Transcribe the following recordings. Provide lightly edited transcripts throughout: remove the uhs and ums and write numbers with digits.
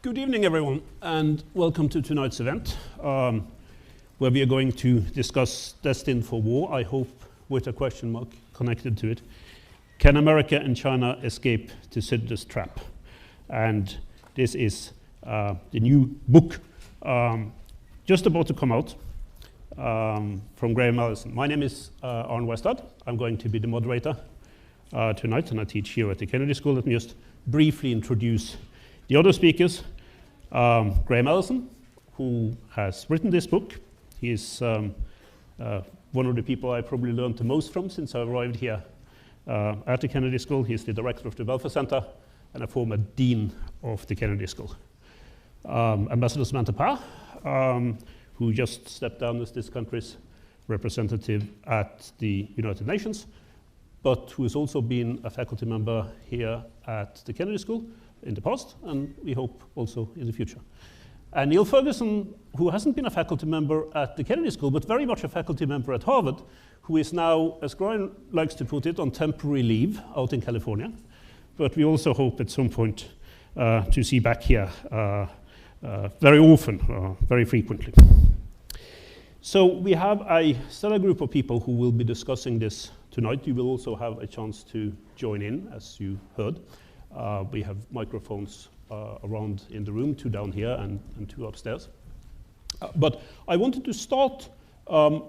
Good evening, everyone, and welcome to tonight's event, where we are going to discuss Destined for War, I hope with a question mark connected to it. Can America and China escape Thucydides' trap? And this is the new book just about to come out from Graham Allison. My name is Arne Westad. I'm going to be the moderator tonight, and I teach here at the Kennedy School. Let me just briefly introduce the other speakers. Graham Allison, who has written this book. He is one of the people I probably learned the most from since I arrived here at the Kennedy School. He's the director of the Welfare Center and a former dean of the Kennedy School. Ambassador Samantha, who just stepped down as this country's representative at the United Nations, but who has also been a faculty member here at the Kennedy School in the past, and we hope also in the future. And Niall Ferguson, who hasn't been a faculty member at the Kennedy School, but very much a faculty member at Harvard, who is now, as Graham likes to put it, on temporary leave out in California. But we also hope at some point to see back here very often, very frequently. So we have a stellar group of people who will be discussing this tonight. You will also have a chance to join in, as you heard. We have microphones around in the room, 2 down here and 2 upstairs. But I wanted to start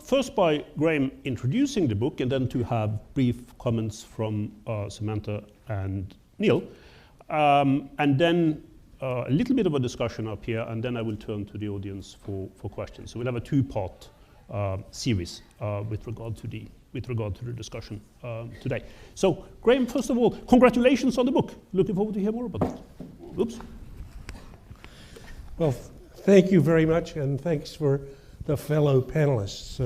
first by Graham introducing the book, and then to have brief comments from Samantha and Niall. And then a little bit of a discussion up here, and then I will turn to the audience for questions. So we'll have a 2-part series with regard to the discussion today. So, Graham, first of all, congratulations on the book. Looking forward to hear more about it. Oops. Well, thank you very much, and thanks for the fellow panelists.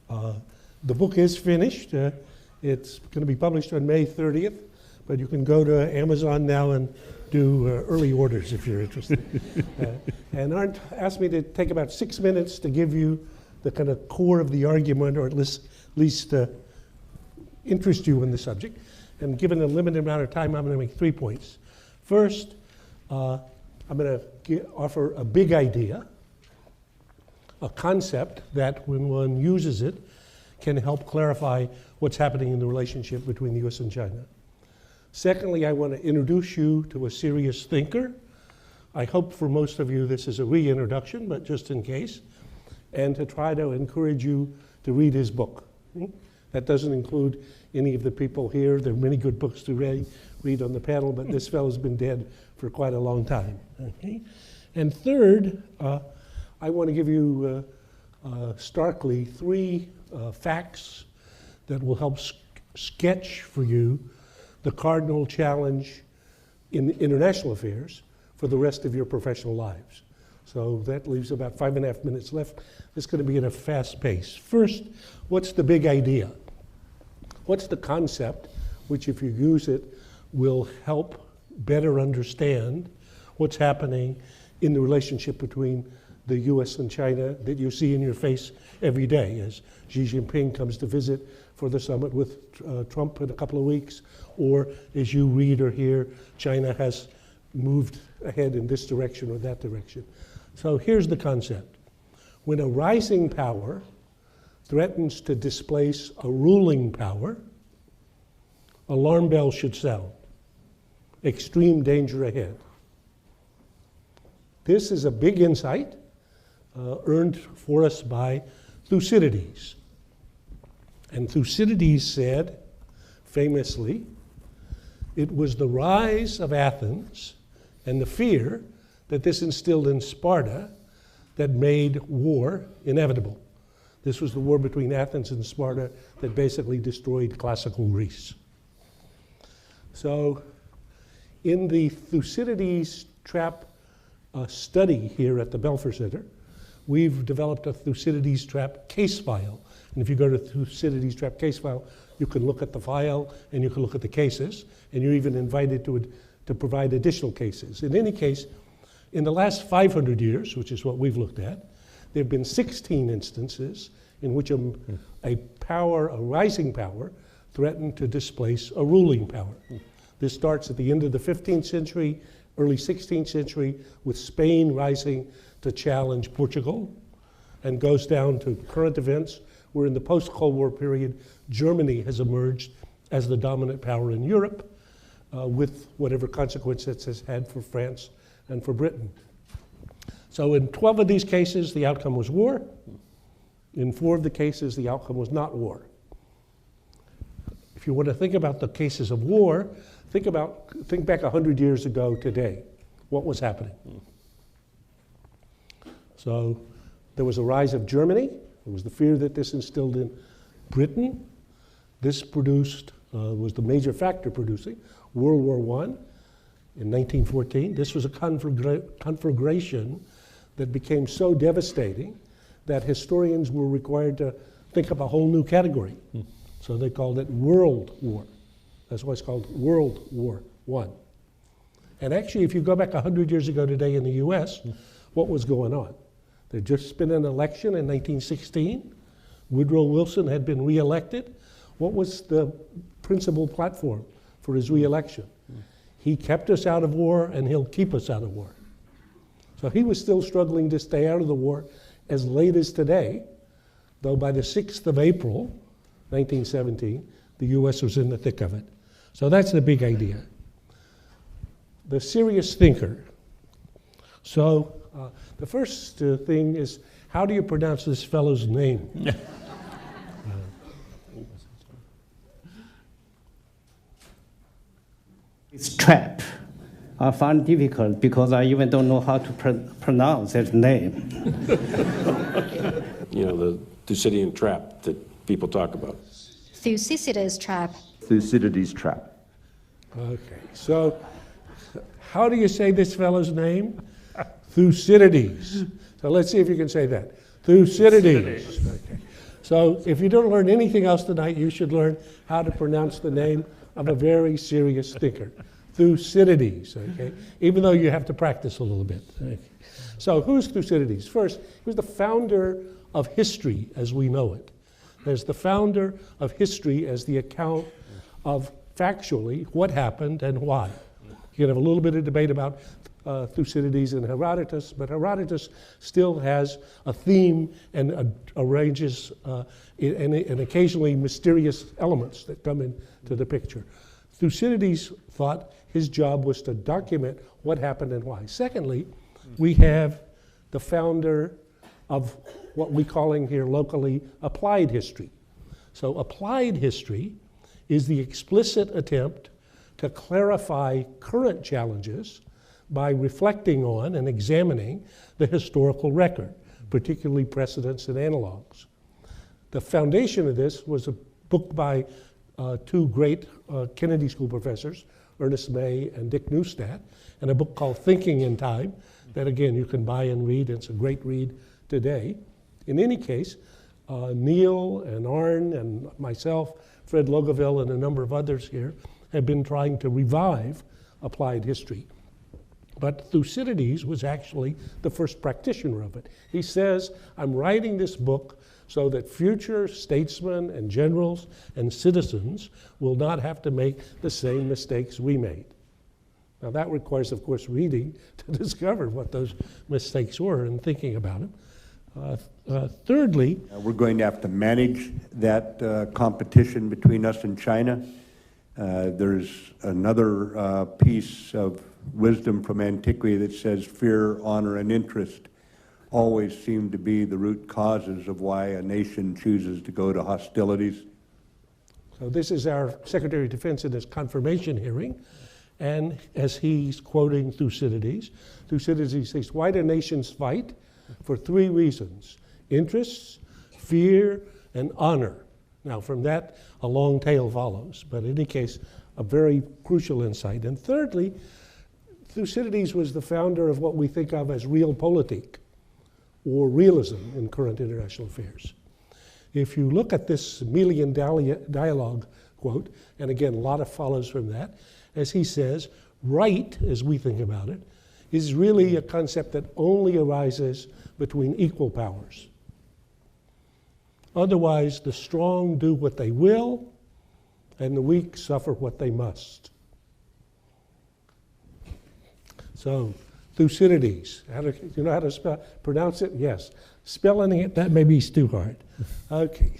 The book is finished. It's going to be published on May 30th, but you can go to Amazon now and do early orders if you're interested. And Arne asked me to take about 6 minutes to give you the kind of core of the argument, or at least interest you in the subject. And given a limited amount of time, I'm going to make 3 points. First, I'm going to offer a big idea, a concept that when one uses it can help clarify what's happening in the relationship between the US and China. Secondly, I want to introduce you to a serious thinker. I hope for most of you this is a reintroduction, but just in case, and to try to encourage you to read his book. That doesn't include any of the people here. There are many good books to read on the panel, but this fellow's been dead for quite a long time. Okay? And third, I want to give you starkly 3 facts that will help sketch for you the cardinal challenge in international affairs for the rest of your professional lives. So that leaves about 5.5 minutes left. It's going to be at a fast pace. First, what's the big idea? What's the concept which, if you use it, will help better understand what's happening in the relationship between the US and China that you see in your face every day as Xi Jinping comes to visit for the summit with Trump in a couple of weeks, or as you read or hear, China has moved ahead in this direction or that direction. So here's the concept. When a rising power threatens to displace a ruling power, alarm bells should sound. Extreme danger ahead. This is a big insight earned for us by Thucydides. And Thucydides said, famously, it was the rise of Athens and the fear that this instilled in Sparta that made war inevitable. This was the war between Athens and Sparta that basically destroyed classical Greece. So in the Thucydides trap study here at the Belfer Center, we've developed a Thucydides trap case file. And if you go to Thucydides trap case file, you can look at the file and you can look at the cases, and you're even invited to provide additional cases. In any case, in the last 500 years, which is what we've looked at, there have been 16 instances in which a rising power, threatened to displace a ruling power. This starts at the end of the 15th century early 16th century, with Spain rising to challenge Portugal, and goes down to current events, where in the post-Cold War period, Germany has emerged as the dominant power in Europe, with whatever consequences it has had for France and for Britain. So in 12 of these cases, the outcome was war. In 4 of the cases, the outcome was not war. If you want to think about the cases of war, think back 100 years ago today. What was happening? So there was a rise of Germany. There was the fear that this instilled in Britain. This was the major factor producing World War I in 1914. This was a conflagration that became so devastating that historians were required to think of a whole new category. So they called it World War. That's why it's called World War I. And actually, if you go back 100 years ago today in the US, what was going on? There'd just been an election in 1916. Woodrow Wilson had been reelected. What was the principal platform for his reelection? He kept us out of war, and he'll keep us out of war. So he was still struggling to stay out of the war as late as today, though by the 6th of April, 1917, the US was in the thick of it. So that's the big idea. The serious thinker. So the first thing is, how do you pronounce this fellow's name? It's trap. I find it difficult because I even don't know how to pronounce his name. You know, the Thucydides trap that people talk about. Thucydides trap. Thucydides trap. Okay, so how do you say this fellow's name? Thucydides. So let's see if you can say that. Thucydides. Okay. So if you don't learn anything else tonight, you should learn how to pronounce the name of a very serious thinker. Thucydides, okay? Even though you have to practice a little bit. Okay. So who's Thucydides? First, he was the founder of history as we know it. There's the founder of history as the account of factually what happened and why. You can have a little bit of debate about Thucydides and Herodotus, but Herodotus still has a theme and arranges and occasionally mysterious elements that come into the picture. Thucydides thought his job was to document what happened and why. Secondly, we have the founder of what we're calling here locally applied history. So applied history is the explicit attempt to clarify current challenges by reflecting on and examining the historical record, particularly precedents and analogs. The foundation of this was a book by 2 great Kennedy School professors, Ernest May and Dick Neustadt, and a book called Thinking in Time, that again you can buy and read. It's a great read today. In any case, Niall and Arne and myself, Fred Logeville and a number of others here have been trying to revive applied history. But Thucydides was actually the first practitioner of it. He says, I'm writing this book so that future statesmen and generals and citizens will not have to make the same mistakes we made. Now that requires, of course, reading to discover what those mistakes were and thinking about them. Thirdly, We're going to have to manage that competition between us and China. There's another piece of wisdom from antiquity that says fear, honor, and interest always seem to be the root causes of why a nation chooses to go to hostilities. so this is our Secretary of Defense in his confirmation hearing, and as he's quoting Thucydides says, why do nations fight? For 3 reasons: interests, fear, and honor. Now from that, a long tail follows, but in any case, a very crucial insight. And thirdly, Thucydides was the founder of what we think of as realpolitik, or realism in current international affairs. If you look at this Melian dialogue quote, and again, a lot of follows from that, as he says, right, as we think about it, is really a concept that only arises between equal powers. Otherwise, the strong do what they will, and the weak suffer what they must. So, Thucydides, you know how to pronounce it? Yes. Spelling it, that maybe is too hard. Okay.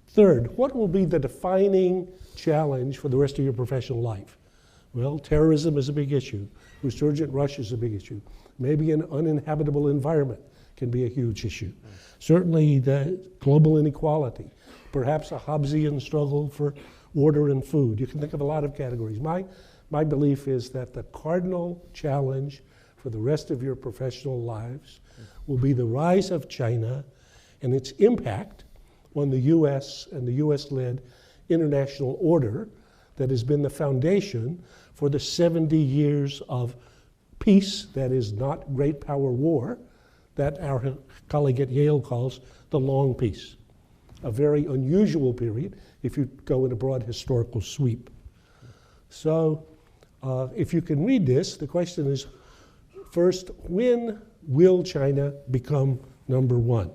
Third, what will be the defining challenge for the rest of your professional life? Well, terrorism is a big issue. Resurgent rush is a big issue. Maybe an uninhabitable environment can be a huge issue. Certainly the global inequality, perhaps a Hobbesian struggle for order and food. You can think of a lot of categories. My belief is that the cardinal challenge for the rest of your professional lives will be the rise of China and its impact on the U.S. and the U.S.-led international order that has been the foundation for the 70 years of peace that is not great power war that our colleague at Yale calls the long peace. A very unusual period if you go in a broad historical sweep. So if you can read this, the question is, first, when will China become number one?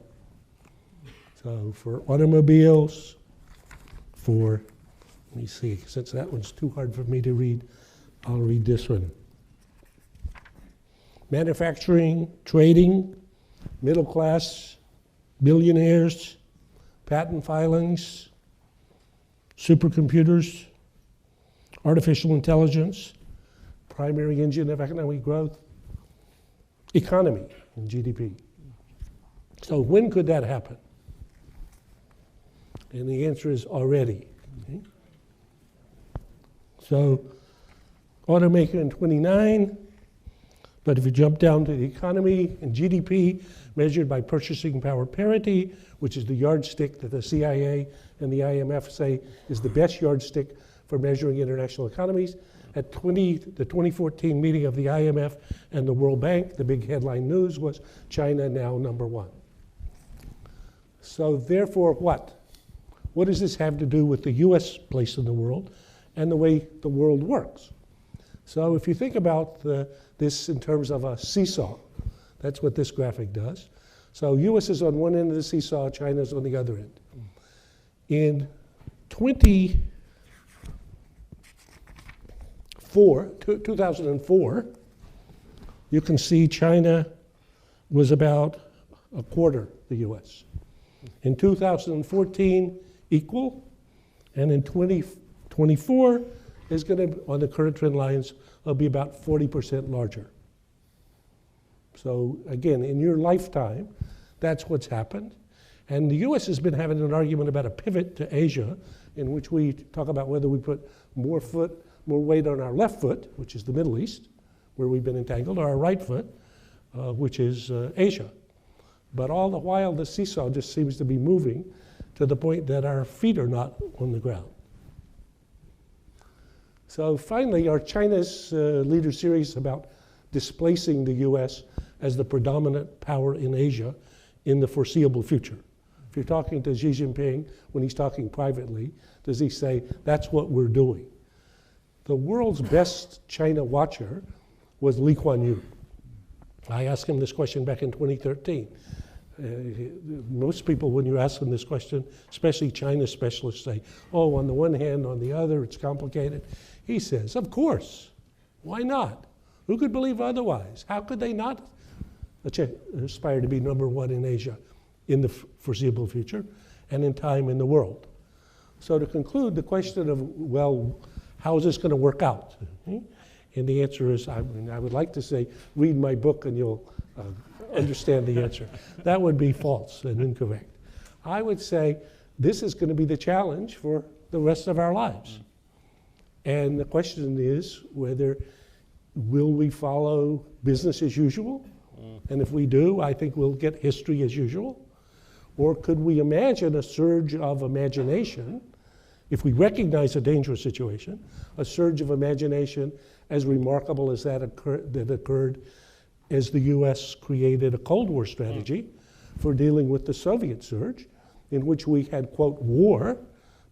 So for automobiles, let me see, since that one's too hard for me to read, I'll read this one. Manufacturing, trading, middle class, billionaires, patent filings, supercomputers, artificial intelligence, primary engine of economic growth, economy and GDP. So when could that happen? And the answer is already. Okay. So automaker in 29, but if you jump down to the economy and GDP measured by purchasing power parity, which is the yardstick that the CIA and the IMF say is the best yardstick for measuring international economies, at the 2014 meeting of the IMF and the World Bank, the big headline news was China now number one. So therefore what? What does this have to do with the US place in the world and the way the world works? So if you think about this in terms of a seesaw, that's what this graphic does. So US is on one end of the seesaw, China's on the other end. In 2004, you can see China was about a quarter the US. In 2014, equal, and in 2024 is going to, on the current trend lines, will be about 40% larger. So again, in your lifetime, that's what's happened. And the US has been having an argument about a pivot to Asia, in which we talk about whether we put more weight on our left foot, which is the Middle East, where we've been entangled, or our right foot, which is Asia. But all the while, the seesaw just seems to be moving to the point that our feet are not on the ground. So finally, our China's leader series about displacing the US as the predominant power in Asia in the foreseeable future. If you're talking to Xi Jinping, when he's talking privately, does he say, that's what we're doing? The world's best China watcher was Lee Kuan Yew. I asked him this question back in 2013. Most people, when you ask them this question, especially China specialists, say, oh, on the one hand, on the other, it's complicated. He says, of course. Why not? Who could believe otherwise? How could they not aspire to be number one in Asia in the foreseeable future and in time in the world? So to conclude, the question of, well, how is this going to work out? And the answer is, I would like to say, read my book and you'll understand the answer. That would be false and incorrect. I would say this is going to be the challenge for the rest of our lives. And the question is whether will we follow business as usual? And if we do, I think we'll get history as usual. Or could we imagine a surge of imagination, if we recognize a dangerous situation, a surge of imagination as remarkable as that occurred as the US created a Cold War strategy for dealing with the Soviet surge, in which we had, quote, war,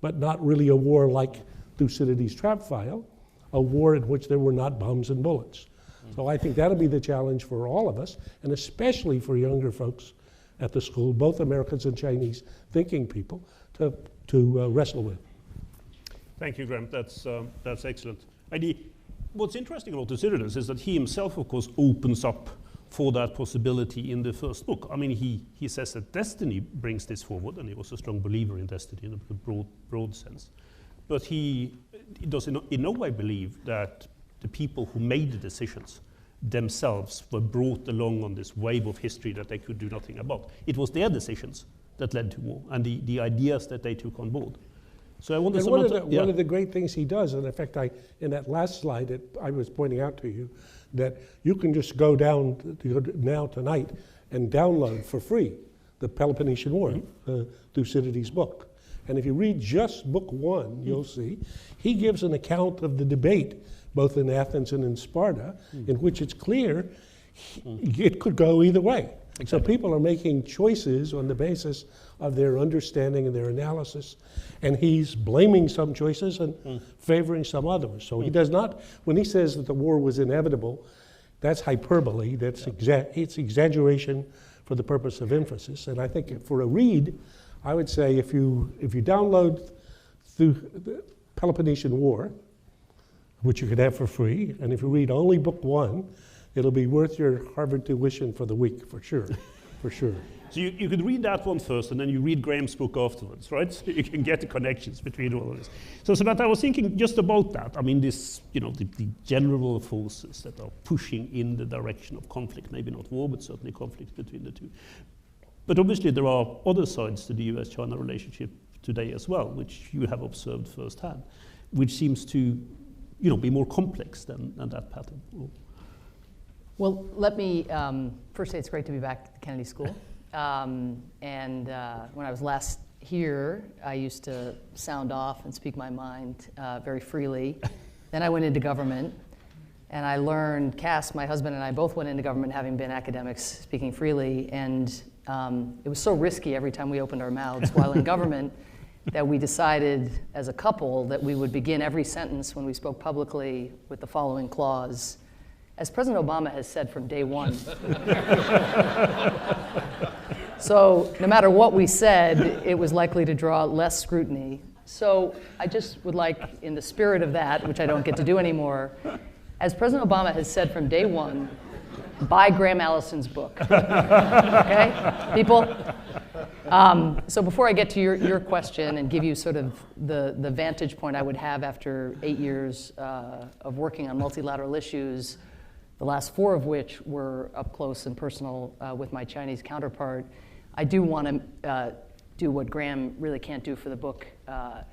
but not really a war like Thucydides' trap file, a war in which there were not bombs and bullets. So I think that'll be the challenge for all of us, and especially for younger folks at the school, both Americans and Chinese thinking people, to wrestle with. Thank you, Graham. That's excellent. what's interesting about Thucydides is that he himself, of course, opens up for that possibility in the first book. I mean, he says that destiny brings this forward, and he was a strong believer in destiny in a broad sense. But he does in no way believe that the people who made the decisions themselves were brought along on this wave of history that they could do nothing about. It was their decisions that led to war, and the ideas that they took on board. So I wanted one of the great things he does, and in fact, in that last slide, I was pointing out to you that you can just go down now tonight and download for free the Peloponnesian War, Thucydides' book. And if you read just book 1, you'll see he gives an account of the debate both in Athens and in Sparta, in which it's clear it could go either way. Exactly. So people are making choices on the basis of their understanding and their analysis, and he's blaming some choices and favoring some others. So he does not, when he says that the war was inevitable, that's hyperbole, it's exaggeration for the purpose of emphasis. And I think for a read, I would say if you download through the Peloponnesian War, which you could have for free, and if you read only book 1, it'll be worth your Harvard tuition for the week, for sure, for sure. So you could read that one first, and then you read Graham's book afterwards, right? So you can get the connections between all of this. So Samantha, I was thinking just about that. I mean, this, the general forces that are pushing in the direction of conflict, maybe not war, but certainly conflict between the two. But obviously there are other sides to the US-China relationship today as well, which you have observed firsthand, which seems to, be more complex than that pattern. Well, let me first say it's great to be back at the Kennedy School. And when I was last here, I used to sound off and speak my mind very freely. Then I went into government, and I learned, Cass, my husband, and I both went into government having been academics speaking freely, and it was so risky every time we opened our mouths while in government that we decided as a couple that we would begin every sentence when we spoke publicly with the following clause: as President Obama has said from day one. So no matter what we said, it was likely to draw less scrutiny. So I just would like, in the spirit of that, which I don't get to do anymore, as President Obama has said from day one, buy Graham Allison's book. Okay, people? So before I get to your question and give you sort of the vantage point I would have after 8 years of working on multilateral issues, the last 4 of which were up close and personal with my Chinese counterpart, I do want to do what Graham really can't do for the book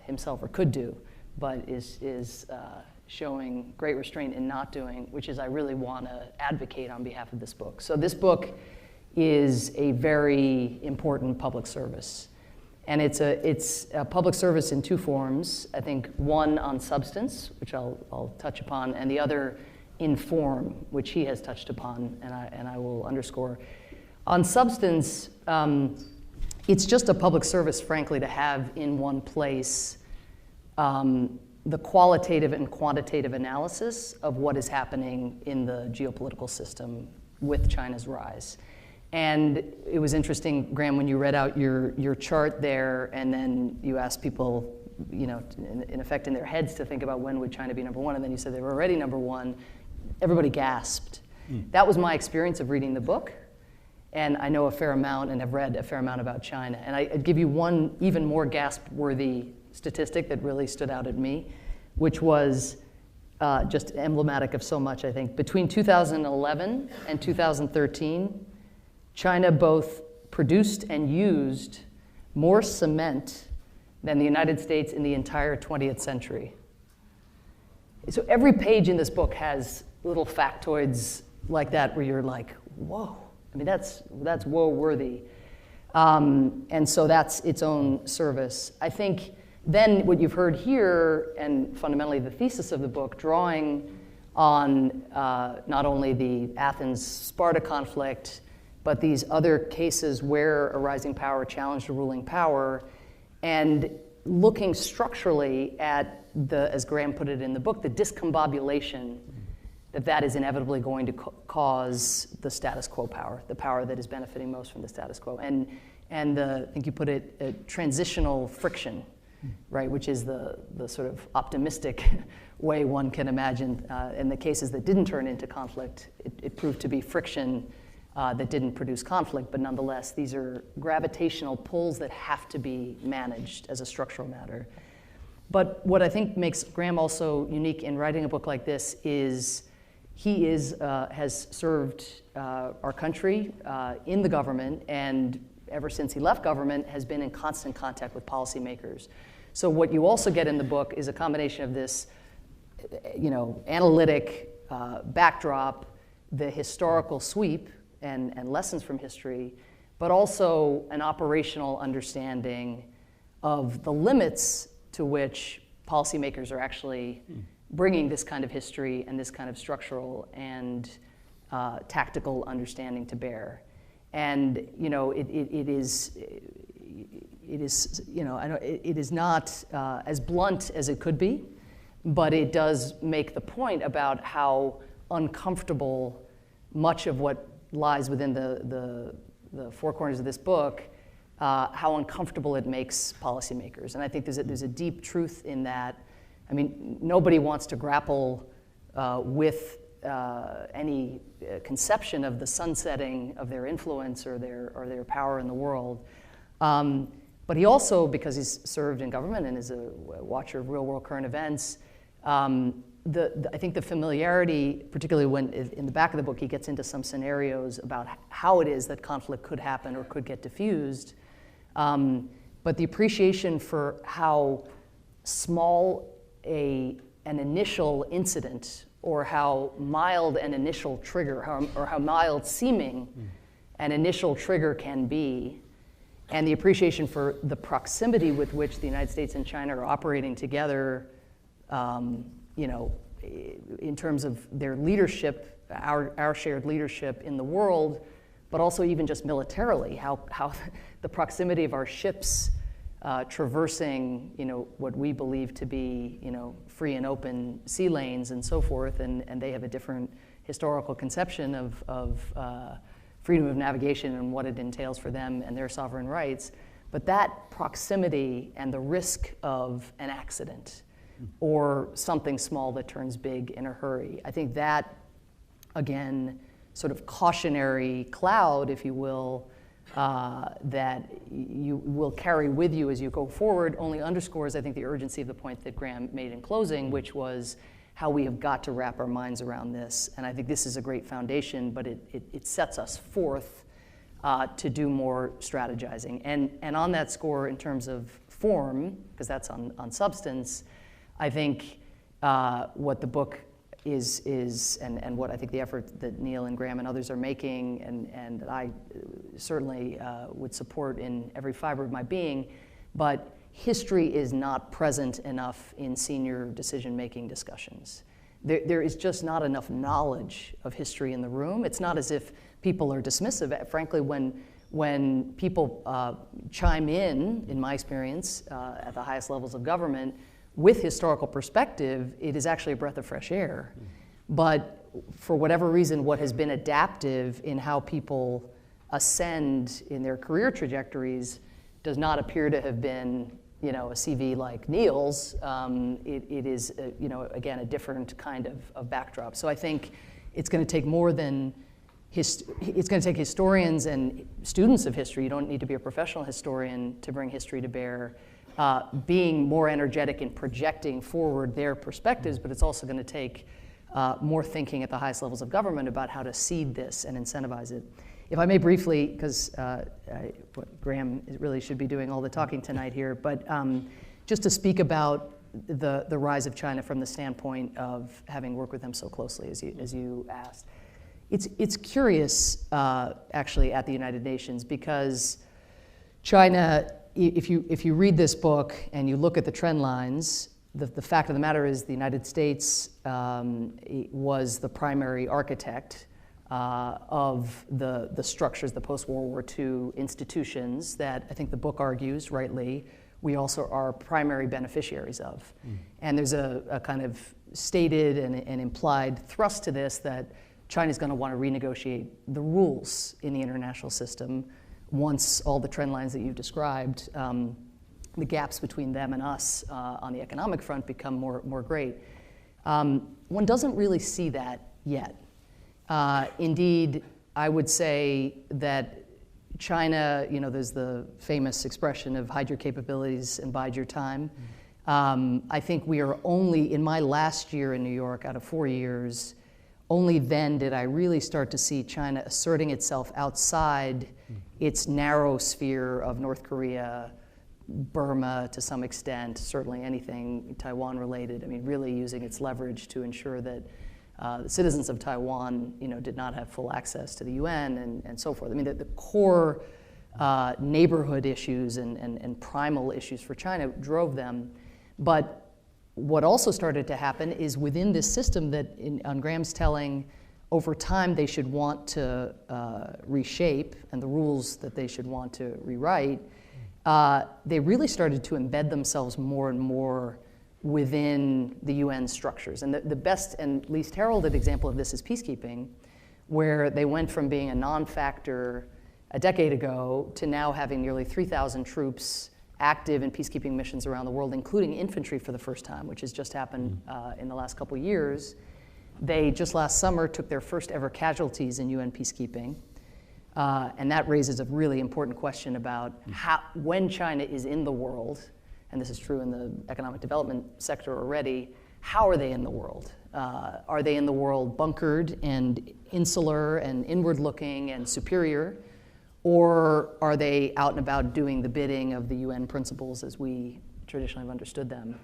himself, or could do, but is showing great restraint in not doing, which is I really want to advocate on behalf of this book. So this book is a very important public service. And it's a public service in 2 forms. I think one on substance, which I'll touch upon, and the other in form, which he has touched upon, and I will underscore. On substance, it's just a public service, frankly, to have in one place the qualitative and quantitative analysis of what is happening in the geopolitical system with China's rise. And it was interesting, Graham, when you read out your chart there, and then you asked people, in effect in their heads to think about when would China be number 1, and then you said they were already number 1. Everybody gasped. That was my experience of reading the book, and I know a fair amount and have read a fair amount about China. And I'd give you one even more gasp-worthy statistic that really stood out at me, which was just emblematic of so much, I think. Between 2011 and 2013, China both produced and used more cement than the United States in the entire 20th century. So every page in this book has little factoids like that where you're like, whoa. I mean, that's whoa-worthy. And so that's its own service. I think then what you've heard here, and fundamentally the thesis of the book, drawing on not only the Athens-Sparta conflict, but these other cases where a rising power challenged a ruling power, and looking structurally at as Graham put it in the book, the discombobulation that is inevitably going to cause the status quo power, the power that is benefiting most from the status quo. And I think you put it, transitional friction right, which is the sort of optimistic way one can imagine. In the cases that didn't turn into conflict, it proved to be friction that didn't produce conflict, but nonetheless, these are gravitational pulls that have to be managed as a structural matter. But what I think makes Graham also unique in writing a book like this is he has served our country in the government, and ever since he left government has been in constant contact with policymakers. So what you also get in the book is a combination of this, analytic backdrop, the historical sweep, and lessons from history, but also an operational understanding of the limits to which policymakers are actually bringing this kind of history and this kind of structural and tactical understanding to bear. And it is not as blunt as it could be, but it does make the point about how uncomfortable much of what lies within the four corners of this book, how uncomfortable it makes policymakers. And I think there's a deep truth in that. I mean, nobody wants to grapple with any conception of the sunsetting of their influence or their power in the world. But he also, because he's served in government and is a watcher of real-world current events, I think the familiarity, particularly when in the back of the book he gets into some scenarios about how it is that conflict could happen or could get diffused, but the appreciation for how small an initial incident or how mild an initial trigger or how mild seeming an initial trigger can be, and the appreciation for the proximity with which the United States and China are operating together, in terms of their leadership, our shared leadership in the world, but also even just militarily, how the proximity of our ships traversing, what we believe to be, free and open sea lanes and so forth, and they have a different historical conception of freedom of navigation and what it entails for them and their sovereign rights. But that proximity and the risk of an accident or something small that turns big in a hurry, I think that, again, sort of cautionary cloud, if you will, that you will carry with you as you go forward only underscores, I think, the urgency of the point that Graham made in closing, which was how we have got to wrap our minds around this. And I think this is a great foundation, but it sets us forth to do more strategizing. And on that score, in terms of form, because that's on substance, I think what the book is and what I think the effort that Niall and Graham and others are making, and that I certainly would support in every fiber of my being, but history is not present enough in senior decision-making discussions. There is just not enough knowledge of history in the room. It's not as if people are dismissive. Frankly, when people chime in my experience, at the highest levels of government, with historical perspective, it is actually a breath of fresh air. But for whatever reason, what has been adaptive in how people ascend in their career trajectories does not appear to have been, a CV like Niall's. It is, again, a different kind of backdrop. So I think it's going to take more than it's going to take historians and students of history. You don't need to be a professional historian to bring history to bear. Being more energetic in projecting forward their perspectives, but it's also going to take more thinking at the highest levels of government about how to seed this and incentivize it. If I may briefly, because Graham really should be doing all the talking tonight here, but just to speak about the rise of China from the standpoint of having worked with them so closely, as you asked. It's curious, actually, at the United Nations, because China, if you read this book and you look at the trend lines, the fact of the matter is the United States was the primary architect of the structures, the post-World War II institutions that I think the book argues, rightly, we also are primary beneficiaries of. And there's a kind of stated and implied thrust to this that China's going to want to renegotiate the rules in the international system once all the trend lines that you've described the gaps between them and us on the economic front become more great. One doesn't really see that yet. Indeed, I would say that China, there's the famous expression of hide your capabilities and bide your time. I think we are only, in my last year in New York, out of 4 years, only then did I really start to see China asserting itself outside its narrow sphere of North Korea, Burma to some extent, certainly anything Taiwan related. I mean, really using its leverage to ensure that the citizens of Taiwan, did not have full access to the UN and so forth. I mean, the core neighborhood issues and primal issues for China drove them. But what also started to happen is within this system that, on Graham's telling, over time they should want to reshape, and the rules that they should want to rewrite, they really started to embed themselves more and more within the UN structures. And the best and least heralded example of this is peacekeeping, where they went from being a non-factor a decade ago to now having nearly 3,000 troops active in peacekeeping missions around the world, including infantry for the first time, which has just happened in the last couple of years. They just last summer took their first ever casualties in UN peacekeeping. And that raises a really important question about when China is in the world, and this is true in the economic development sector already, how are they in the world? Are they in the world bunkered and insular and inward-looking and superior? Or are they out and about doing the bidding of the UN principles as we traditionally have understood them?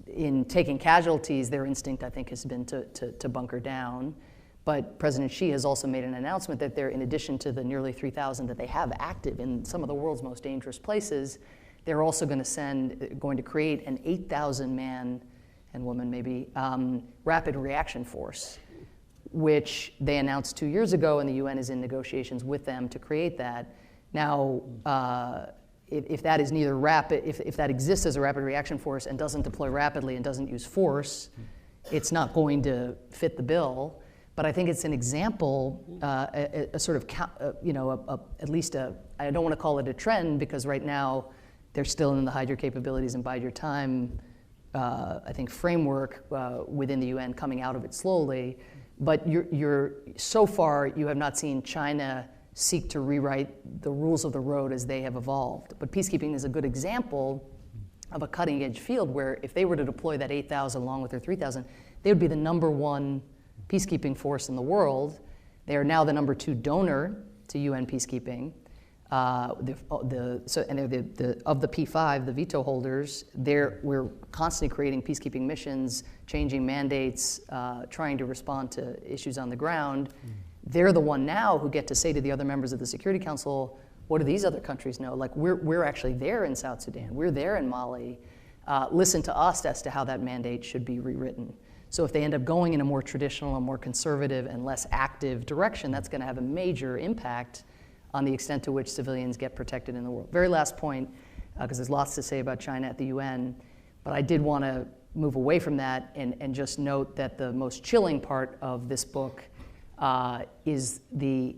In taking casualties, their instinct, I think, has been to bunker down. But President Xi has also made an announcement that they're, in addition to the nearly 3,000 that they have active in some of the world's most dangerous places, they're also going to create an 8,000 man and woman maybe rapid reaction force, which they announced 2 years ago, and the UN is in negotiations with them to create that. Now, if that is neither rapid, if that exists as a rapid reaction force and doesn't deploy rapidly and doesn't use force, it's not going to fit the bill. But I think it's an example, a sort of, at least I don't want to call it a trend, because right now they're still in the hide your capabilities and bide your time, I think, framework within the UN, coming out of it slowly. But so far, you have not seen China seek to rewrite the rules of the road as they have evolved. But peacekeeping is a good example of a cutting-edge field where if they were to deploy that 8,000 along with their 3,000, they would be the #1 peacekeeping force in the world. They are now the #2 donor to UN peacekeeping. Of the P5, the veto holders, we're constantly creating peacekeeping missions, changing mandates, trying to respond to issues on the ground. They're the one now who get to say to the other members of the Security Council, what do these other countries know? Like, we're actually there in South Sudan. We're there in Mali. Listen to us as to how that mandate should be rewritten. So if they end up going in a more traditional and more conservative and less active direction, that's going to have a major impact on the extent to which civilians get protected in the world. Very last point, because there's lots to say about China at the UN, but I did want to move away from that and just note that the most chilling part of this book is the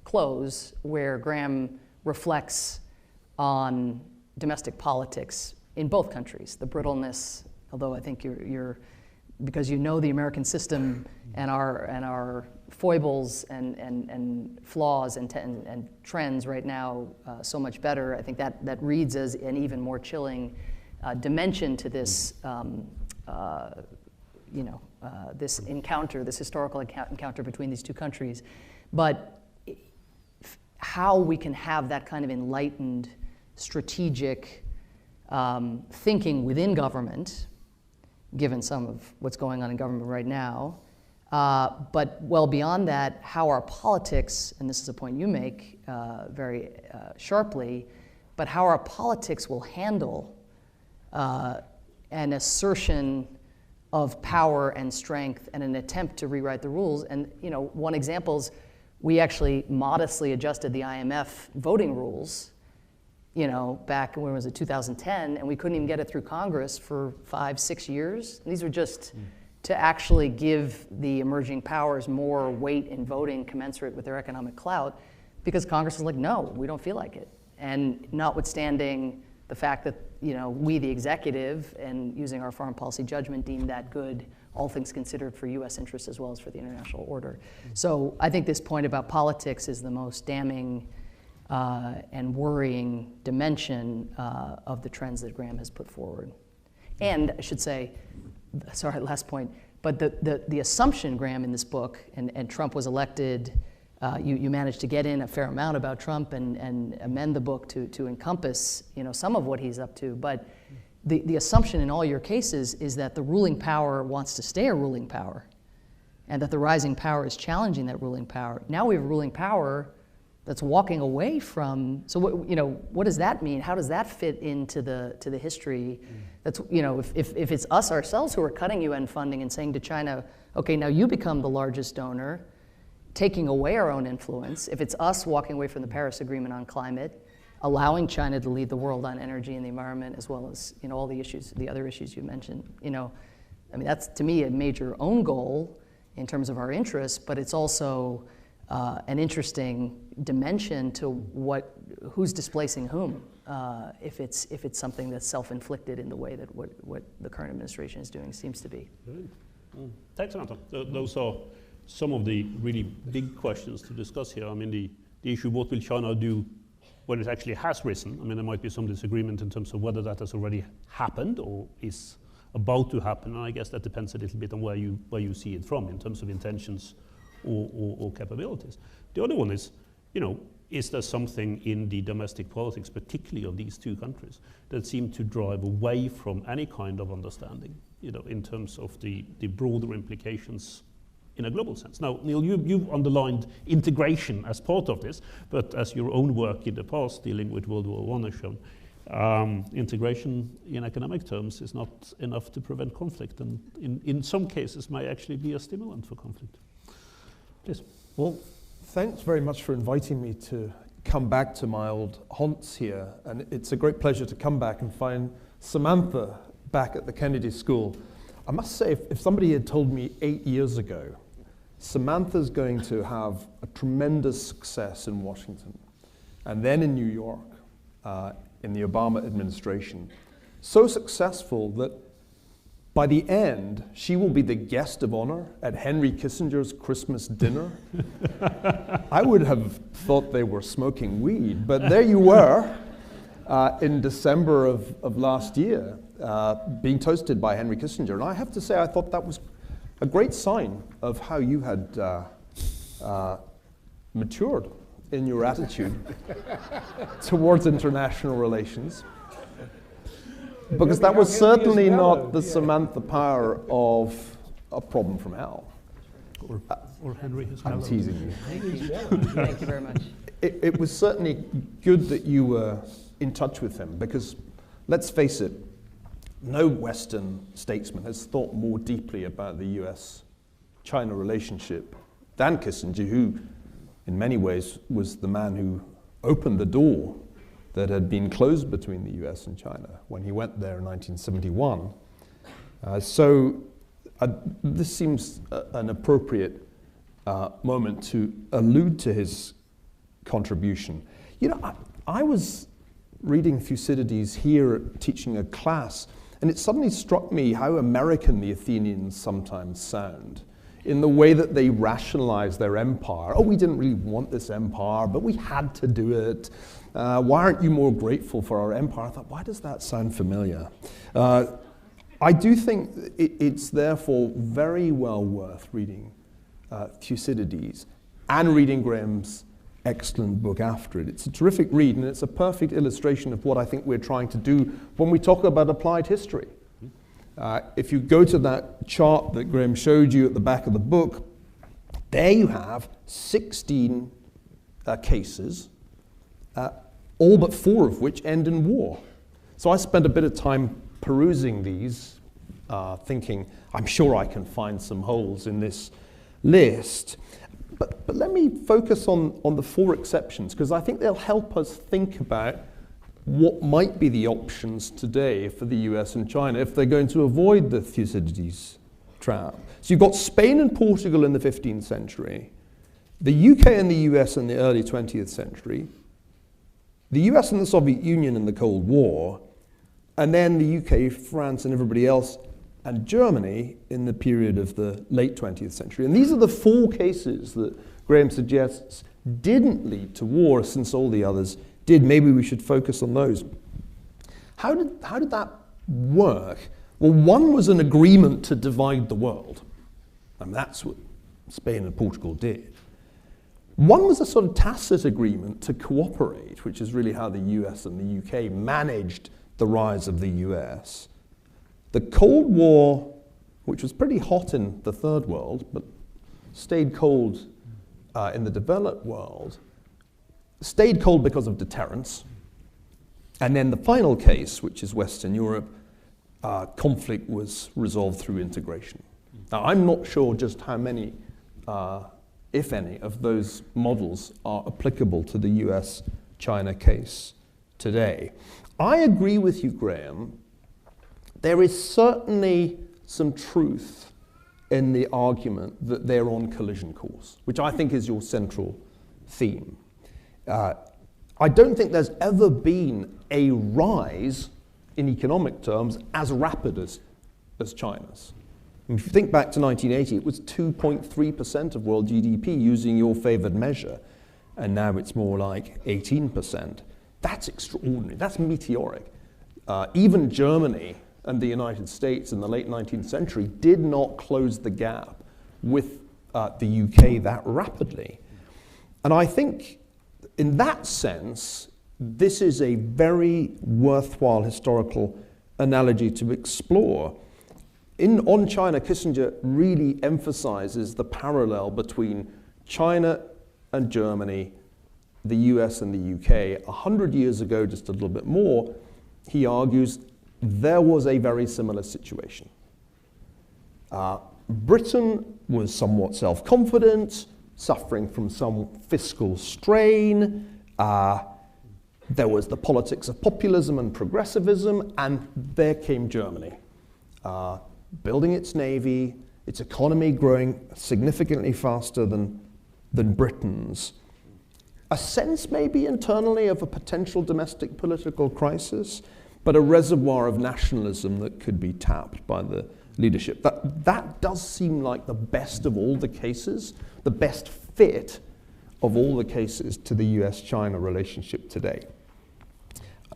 close, where Graham reflects on domestic politics in both countries, the brittleness, although I think you're because you know the American system and our foibles and flaws and trends right now so much better. I think that reads as an even more chilling dimension to this, this encounter, this historical encounter between these two countries. But how we can have that kind of enlightened, strategic thinking within government, given some of what's going on in government right now, but well beyond that, how our politics, and this is a point you make very sharply, but how our politics will handle an assertion of power and strength and an attempt to rewrite the rules. And one example is we actually modestly adjusted the IMF voting rules, back when was it, 2010, and we couldn't even get it through Congress for 5-6 years. And these were just to actually give the emerging powers more weight in voting commensurate with their economic clout, because Congress was like, no, we don't feel like it. And notwithstanding the fact that we, the executive, and using our foreign policy judgment, deem that good, all things considered, for U.S. interests as well as for the international order. So I think this point about politics is the most damning and worrying dimension of the trends that Graham has put forward. And I should say, sorry, last point, but the assumption, Graham, in this book, and Trump was elected, you managed to get in a fair amount about Trump and amend the book to encompass some of what he's up to, but the assumption in all your cases is that the ruling power wants to stay a ruling power, and that the rising power is challenging that ruling power. Now we have a ruling power that's walking away from. So what does that mean? How does that fit into the history? That's if it's us ourselves who are cutting UN funding and saying to China, okay, now you become the largest donor, taking away our own influence. If it's us walking away from the Paris Agreement on climate, allowing China to lead the world on energy and the environment, as well as all the issues, the other issues you mentioned. That's to me a major own goal in terms of our interests, but it's also an interesting dimension to who's displacing whom. If it's something that's self-inflicted in the way that what the current administration is doing seems to be. Thanks, Samantha. Those are some of the really big questions to discuss here. The issue, what will China do when it actually has risen? There might be some disagreement in terms of whether that has already happened or is about to happen, and I guess that depends a little bit on where you see it from in terms of intentions or capabilities. The other one is, is there something in the domestic politics, particularly of these two countries, that seem to drive away from any kind of understanding, in terms of the broader implications in a global sense? Now, Niall, you've underlined integration as part of this, but as your own work in the past dealing with World War I has shown, integration in economic terms is not enough to prevent conflict, and in some cases may actually be a stimulant for conflict. Please. Well, thanks very much for inviting me to come back to my old haunts here, and it's a great pleasure to come back and find Samantha back at the Kennedy School. I must say, if somebody had told me 8 years ago, Samantha's going to have a tremendous success in Washington, and then in New York, in the Obama administration, so successful that by the end, she will be the guest of honor at Henry Kissinger's Christmas dinner. I would have thought they were smoking weed, but there you were in December of last year, being toasted by Henry Kissinger. And I have to say, I thought that was a great sign of how you had matured in your attitude towards international relations. Because that was certainly not the Samantha Power of A Problem from Hell. Or Henry his I'm teasing you. Thank you very much. It was certainly good that you were in touch with him, because let's face it, no Western statesman has thought more deeply about the US-China relationship than Kissinger, who in many ways was the man who opened the door that had been closed between the US and China when he went there in 1971. This seems an appropriate moment to allude to his contribution. I was reading Thucydides here teaching a class, and it suddenly struck me how American the Athenians sometimes sound in the way that they rationalize their empire. Oh, we didn't really want this empire, but we had to do it. Why aren't you more grateful for our empire? I thought, why does that sound familiar? I do think it's therefore very well worth reading Thucydides and reading Graham's excellent book after it. It's a terrific read, and it's a perfect illustration of what I think we're trying to do when we talk about applied history. If you go to that chart that Graham showed you at the back of the book, there you have 16 cases, all but 4 of which end in war. So I spent a bit of time perusing these, thinking, I'm sure I can find some holes in this list. But let me focus on the 4 exceptions, because I think they'll help us think about what might be the options today for the US and China if they're going to avoid the Thucydides trap. So you've got Spain and Portugal in the 15th century, the UK and the US in the early 20th century, the US and the Soviet Union in the Cold War, and then the UK, France, and everybody else, and Germany in the period of the late 20th century. And these are the 4 cases that Graham suggests didn't lead to war, since all the others did. Maybe we should focus on those. How did that work? Well, one was an agreement to divide the world, and that's what Spain and Portugal did. One was a sort of tacit agreement to cooperate, which is really how the US and the UK managed the rise of the US. The Cold War, which was pretty hot in the Third World, but stayed cold in the developed world, stayed cold because of deterrence. And then the final case, which is Western Europe, conflict was resolved through integration. Now, I'm not sure just how many, if any, of those models are applicable to the US-China case today. I agree with you, Graham. There is certainly some truth in the argument that they're on collision course, which I think is your central theme. I don't think there's ever been a rise in economic terms as rapid as China's. If you think back to 1980, it was 2.3% of world GDP using your favored measure, and now it's more like 18%. That's extraordinary, that's meteoric. Even Germany and the United States in the late 19th century did not close the gap with the UK that rapidly. And I think in that sense, this is a very worthwhile historical analogy to explore. On China, Kissinger really emphasizes the parallel between China and Germany, the US and the UK. 100 years ago, just a little bit more, he argues there was a very similar situation. Britain was somewhat self-confident, suffering from some fiscal strain. There was the politics of populism and progressivism, and there came Germany, building its navy, its economy growing significantly faster than Britain's. A sense maybe internally of a potential domestic political crisis, but a reservoir of nationalism that could be tapped by the leadership. That does seem like the best of all the cases, the best fit of all the cases to the US-China relationship today.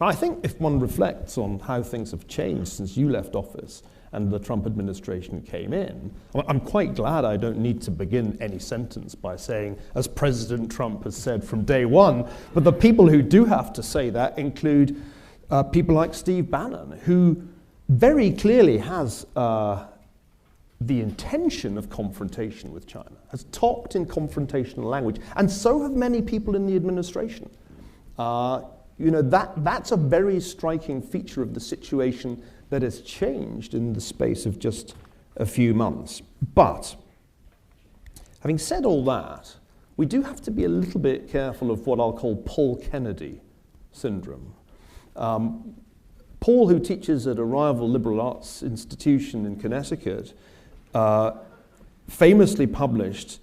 And I think if one reflects on how things have changed since you left office and the Trump administration came in, I'm quite glad I don't need to begin any sentence by saying, as President Trump has said from day one, but the people who do have to say that include people like Steve Bannon, who very clearly has the intention of confrontation with China, has talked in confrontational language, and so have many people in the administration. That's a very striking feature of the situation that has changed in the space of just a few months. But, having said all that, we do have to be a little bit careful of what I'll call Paul Kennedy syndrome. Paul, who teaches at a rival liberal arts institution in Connecticut, famously published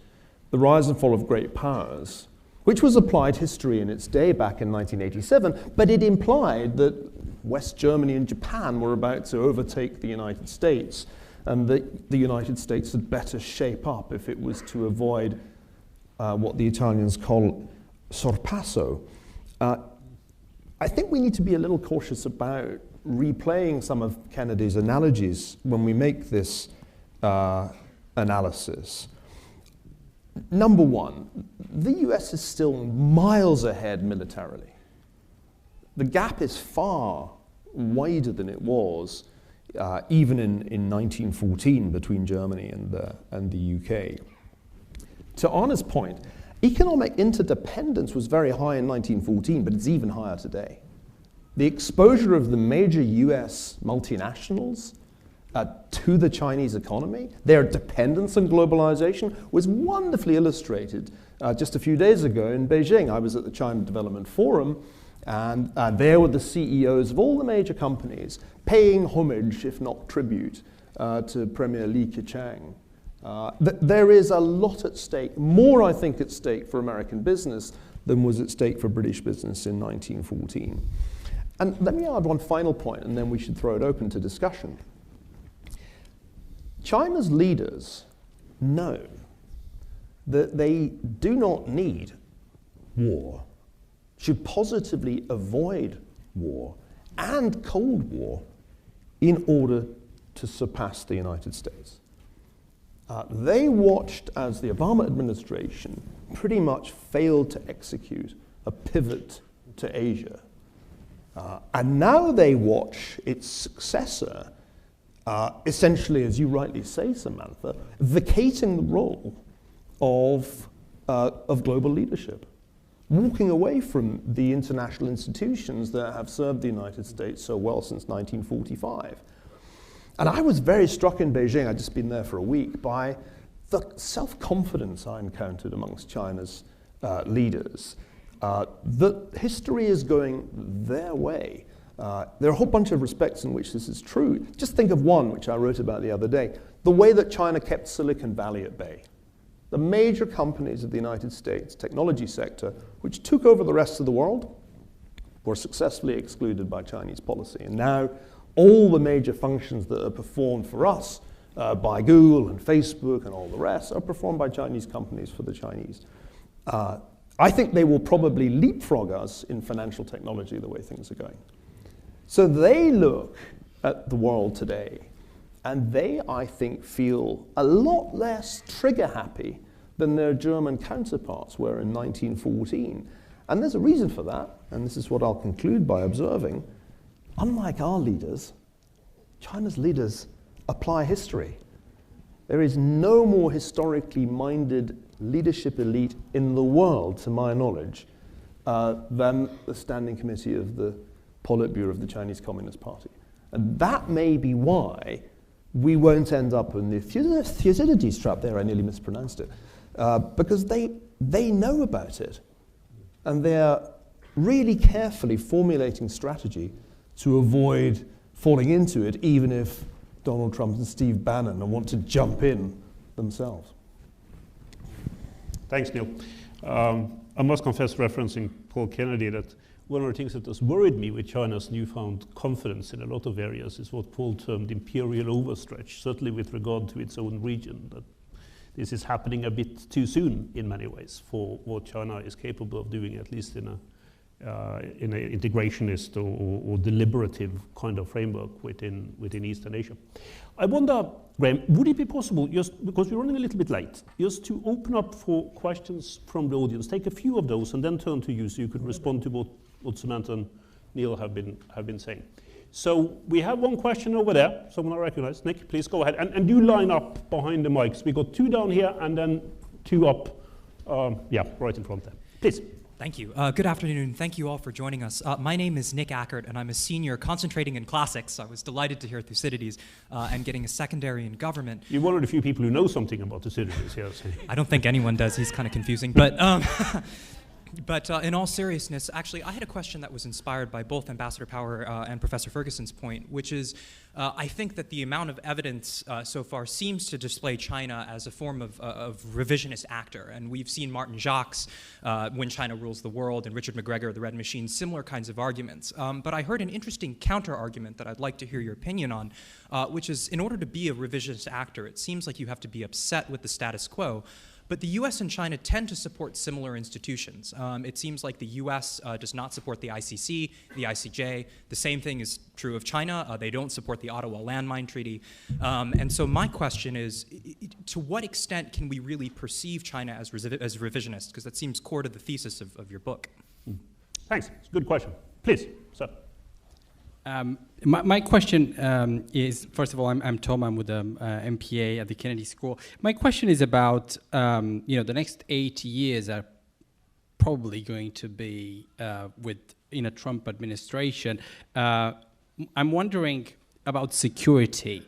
The Rise and Fall of Great Powers, which was applied history in its day back in 1987, but it implied that West Germany and Japan were about to overtake the United States, and that the United States had better shape up if it was to avoid what the Italians call sorpasso. I think we need to be a little cautious about replaying some of Kennedy's analogies when we make this analysis. Number one, the US is still miles ahead militarily. The gap is far wider than it was even in 1914 between Germany and the UK. To Arne's point, economic interdependence was very high in 1914, but it's even higher today. The exposure of the major US multinationals to the Chinese economy, their dependence on globalization, was wonderfully illustrated just a few days ago in Beijing. I was at the China Development Forum, and there were the CEOs of all the major companies paying homage, if not tribute, to Premier Li Keqiang. There is a lot at stake, more I think at stake for American business than was at stake for British business in 1914. And let me add one final point, and then we should throw it open to discussion. China's leaders know that they do not need war, should positively avoid war and Cold War in order to surpass the United States. They watched as the Obama administration pretty much failed to execute a pivot to Asia. And now they watch its successor, essentially, as you rightly say, Samantha, vacating the role of global leadership, walking away from the international institutions that have served the United States so well since 1945. And I was very struck in Beijing, I'd just been there for a week, by the self-confidence I encountered amongst China's leaders. That history is going their way. There are a whole bunch of respects in which this is true. Just think of one, which I wrote about the other day, the way that China kept Silicon Valley at bay. The major companies of the United States technology sector, which took over the rest of the world, were successfully excluded by Chinese policy. And now all the major functions that are performed for us by Google and Facebook and all the rest are performed by Chinese companies for the Chinese. I think they will probably leapfrog us in financial technology the way things are going. So they look at the world today, and they, I think, feel a lot less trigger happy than their German counterparts were in 1914. And there's a reason for that, and this is what I'll conclude by observing. Unlike our leaders, China's leaders apply history. There is no more historically minded leadership elite in the world, to my knowledge, than the Standing Committee of the Politburo of the Chinese Communist Party. And that may be why we won't end up in the Thucydides trap there, I nearly mispronounced it, because they know about it. And they're really carefully formulating strategy to avoid falling into it, even if Donald Trump and Steve Bannon want to jump in themselves. Thanks, Neil. I must confess, referencing Paul Kennedy, that one of the things that has worried me with China's newfound confidence in a lot of areas is what Paul termed imperial overstretch, certainly with regard to its own region, that this is happening a bit too soon in many ways for what China is capable of doing, at least in an integrationist or deliberative kind of framework within Eastern Asia. I wonder, Graham, would it be possible, just because we're running a little bit late, just to open up for questions from the audience, take a few of those and then turn to you so you could respond to what Samantha and Neil have been saying. So we have one question over there, someone I recognize. Nick, please go ahead. And do line up behind the mics. We got two down here and then two up, right in front there. Please. Thank you. Good afternoon. Thank you all for joining us. My name is Nick Ackert, and I'm a senior concentrating in classics. I was delighted to hear Thucydides and getting a secondary in government. You're one of the few people who know something about Thucydides, yes. I don't think anyone does. He's kind of confusing. But in all seriousness, actually, I had a question that was inspired by both Ambassador Power and Professor Ferguson's point, which is I think that the amount of evidence so far seems to display China as a form of revisionist actor. And we've seen Martin Jacques, When China Rules the World, and Richard McGregor, The Red Machine, similar kinds of arguments. But I heard an interesting counter-argument that I'd like to hear your opinion on, which is in order to be a revisionist actor, it seems like you have to be upset with the status quo. But the US and China tend to support similar institutions. It seems like the US does not support the ICC, the ICJ. The same thing is true of China. They don't support the Ottawa Landmine Treaty. And so my question is, to what extent can we really perceive China as revisionist? Because that seems core to the thesis of your book. Thanks. It's a good question. Please, sir. My question is, first of all, I'm Tom. I'm with the MPA at the Kennedy School. My question is about, the next 8 years are probably going to be in a Trump administration. I'm wondering about security.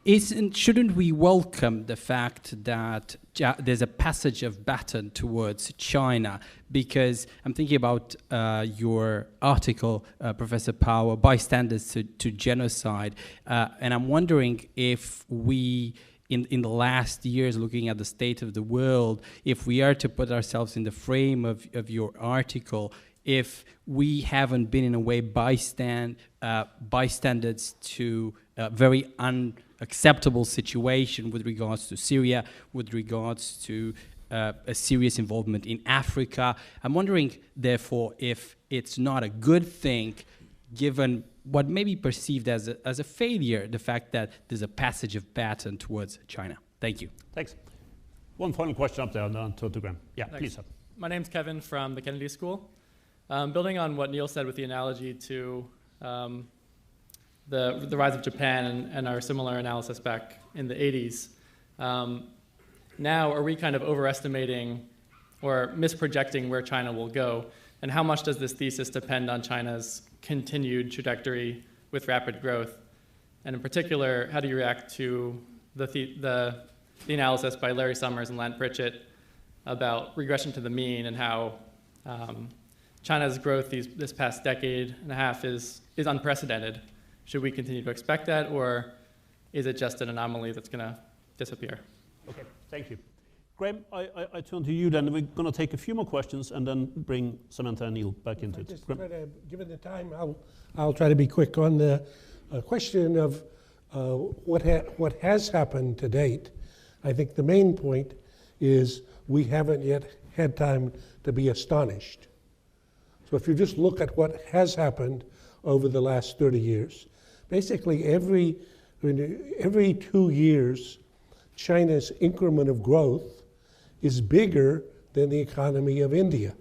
Shouldn't we welcome the fact that there's a passage of baton towards China? Because I'm thinking about your article, Professor Power, Bystanders to Genocide, and I'm wondering if we in the last years, looking at the state of the world, if we are to put ourselves in the frame of your article, if we haven't been in a way bystanders to a very unacceptable situation with regards to Syria, with regards to a serious involvement in Africa. I'm wondering, therefore, if it's not a good thing, given what may be perceived as a failure, the fact that there's a passage of baton towards China. Thank you. Thanks. One final question up there on to Graham. Yeah, Thanks. please. My name's Kevin from the Kennedy School. Building on what Niall said with the analogy to the rise of Japan and our similar analysis back in the 80s, now are we kind of overestimating or misprojecting where China will go? And how much does this thesis depend on China's continued trajectory with rapid growth? And in particular, how do you react to the analysis by Larry Summers and Lant Pritchett about regression to the mean and how China's growth this past decade and a half is unprecedented? Should we continue to expect that, or is it just an anomaly that's going to disappear? Okay, thank you. Graham, I turn to you then. We're going to take a few more questions and then bring Samantha and Niall back into it. Given the time, I'll try to be quick on the question of what has happened to date. I think the main point is we haven't yet had time to be astonished. So if you just look at what has happened over the last 30 years, basically every 2 years, China's increment of growth is bigger than the economy of India.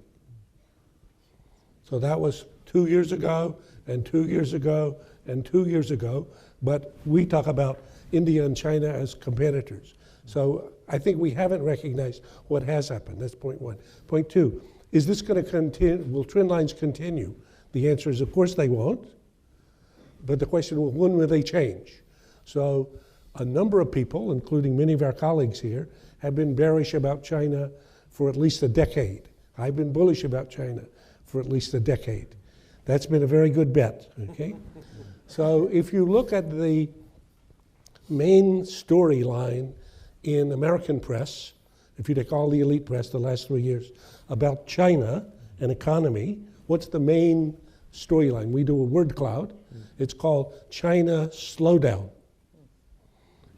So that was 2 years ago, and 2 years ago, and 2 years ago, but we talk about India and China as competitors. So I think we haven't recognized what has happened. That's point one. Point two, is this going to continue? Will trend lines continue? The answer is, of course they won't. But the question, when will they change? So a number of people, including many of our colleagues here, have been bearish about China for at least a decade. I've been bullish about China for at least a decade. That's been a very good bet, okay? So if you look at the main storyline in American press, if you take all the elite press the last 3 years, about China and economy, what's the main storyline? We do a word cloud. It's called China Slowdown.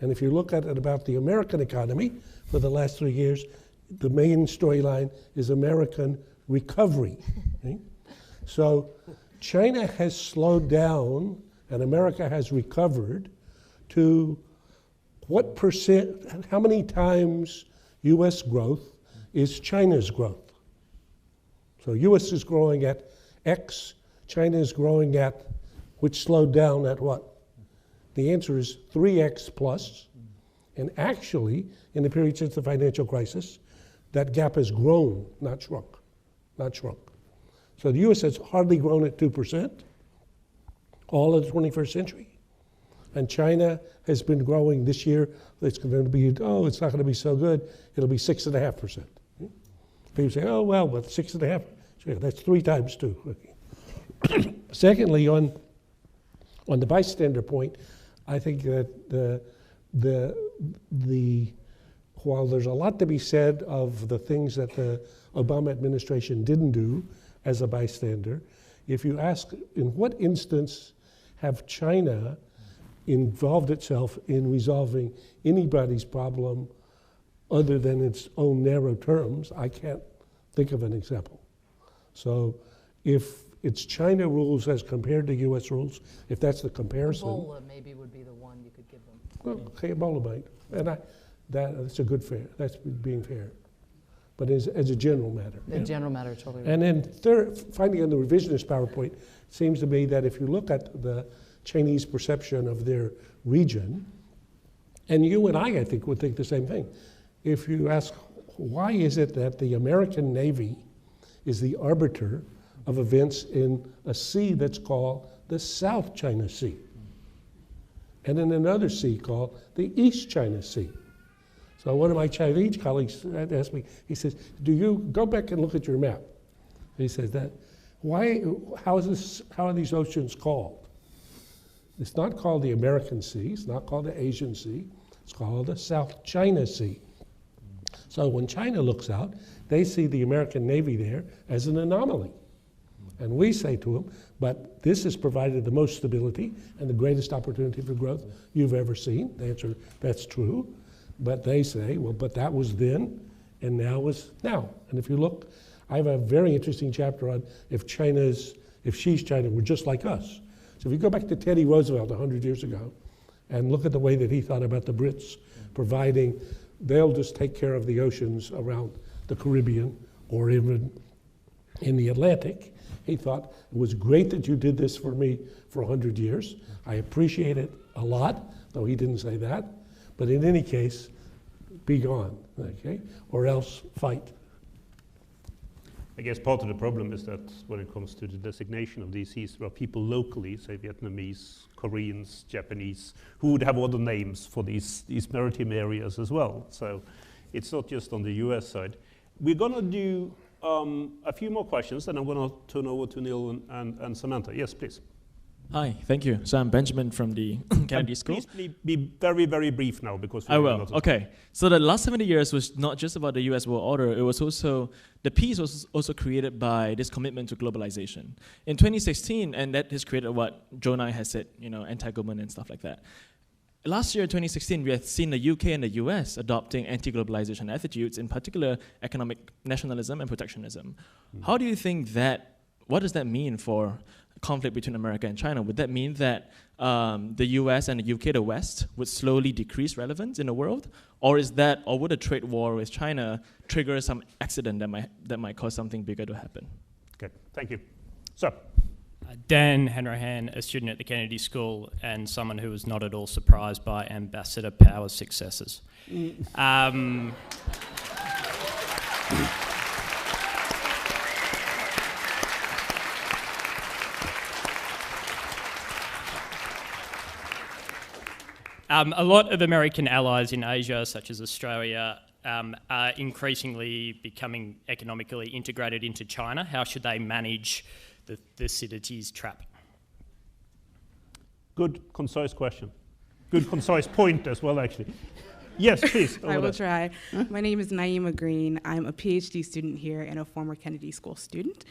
And if you look at it about the American economy for the last 3 years, the main storyline is American recovery. Okay? So China has slowed down and America has recovered to what percent, how many times US growth is China's growth? So US is growing at X, China is growing at, which slowed down at what? The answer is 3x plus, and actually, in the period since the financial crisis, that gap has grown, not shrunk, not shrunk. So the US has hardly grown at 2% all of the 21st century. And China has been growing this year, it's going to be, it's not going to be so good, it'll be 6.5%. People say, oh, well, with 6.5%, that's 3 times 2. Okay. Secondly, on the bystander point, I think that while there's a lot to be said of the things that the Obama administration didn't do as a bystander, if you ask in what instance have China involved itself in resolving anybody's problem other than its own narrow terms, I can't think of an example. So if it's China rules as compared to US rules, if that's the comparison. Ebola maybe would be the one you could give them. Well, okay, Ebola might. And that's a good fair, that's being fair. But as a general matter. The general matter, totally right. And then third, finally on the revisionist PowerPoint, it seems to me that if you look at the Chinese perception of their region, and you and I think, would think the same thing. If you ask, why is it that the American Navy is the arbiter of events in a sea that's called the South China Sea, and in another sea called the East China Sea? So one of my Chinese colleagues asked me, he says, do you go back and look at your map? He says that, how are these oceans called? It's not called the American Sea, it's not called the Asian Sea, It's called the South China Sea. So when China looks out, they see the American Navy there as an anomaly. And we say to them, but this has provided the most stability and the greatest opportunity for growth you've ever seen. The answer, that's true. But they say, well, but that was then, and now is now. And if you look, I have a very interesting chapter on if Xi's China were just like us. So if you go back to Teddy Roosevelt 100 years ago and look at the way that he thought about the Brits providing, they'll just take care of the oceans around the Caribbean or even in the Atlantic. He thought, it was great that you did this for me for 100 years. I appreciate it a lot, though he didn't say that. But in any case, be gone, okay? Or else fight. I guess part of the problem is that when it comes to the designation of these seas, there are people locally, say Vietnamese, Koreans, Japanese, who would have other names for these maritime areas as well. So it's not just on the US side. We're going to do a few more questions, and I'm going to turn over to Niall and Samantha. Yes, please. Hi, thank you. So I'm Benjamin from the Kennedy School. Please be very, very brief now, because I will. Okay. So the last 70 years was not just about the U.S. world order. It was also, the peace was also created by this commitment to globalization. In 2016, and that has created what Jonah has said, anti-government and stuff like that. Last year, 2016, we have seen the UK and the US adopting anti-globalization attitudes, in particular economic nationalism and protectionism. How do you think that, what does that mean for conflict between America and China? Would that mean that the US and the UK, the West, would slowly decrease relevance in the world? Or would a trade war with China trigger some accident that might cause something bigger to happen? Okay, thank you. Sir. Dan Hanrahan, a student at the Kennedy School and someone who was not at all surprised by Ambassador Power's successes. A lot of American allies in Asia, such as Australia, are increasingly becoming economically integrated into China. How should they manage the Thucydides trap? Good, concise question. Good, concise point as well, actually. Yes, please. I will try. My name is Naima Green. I'm a PhD student here and a former Kennedy School student.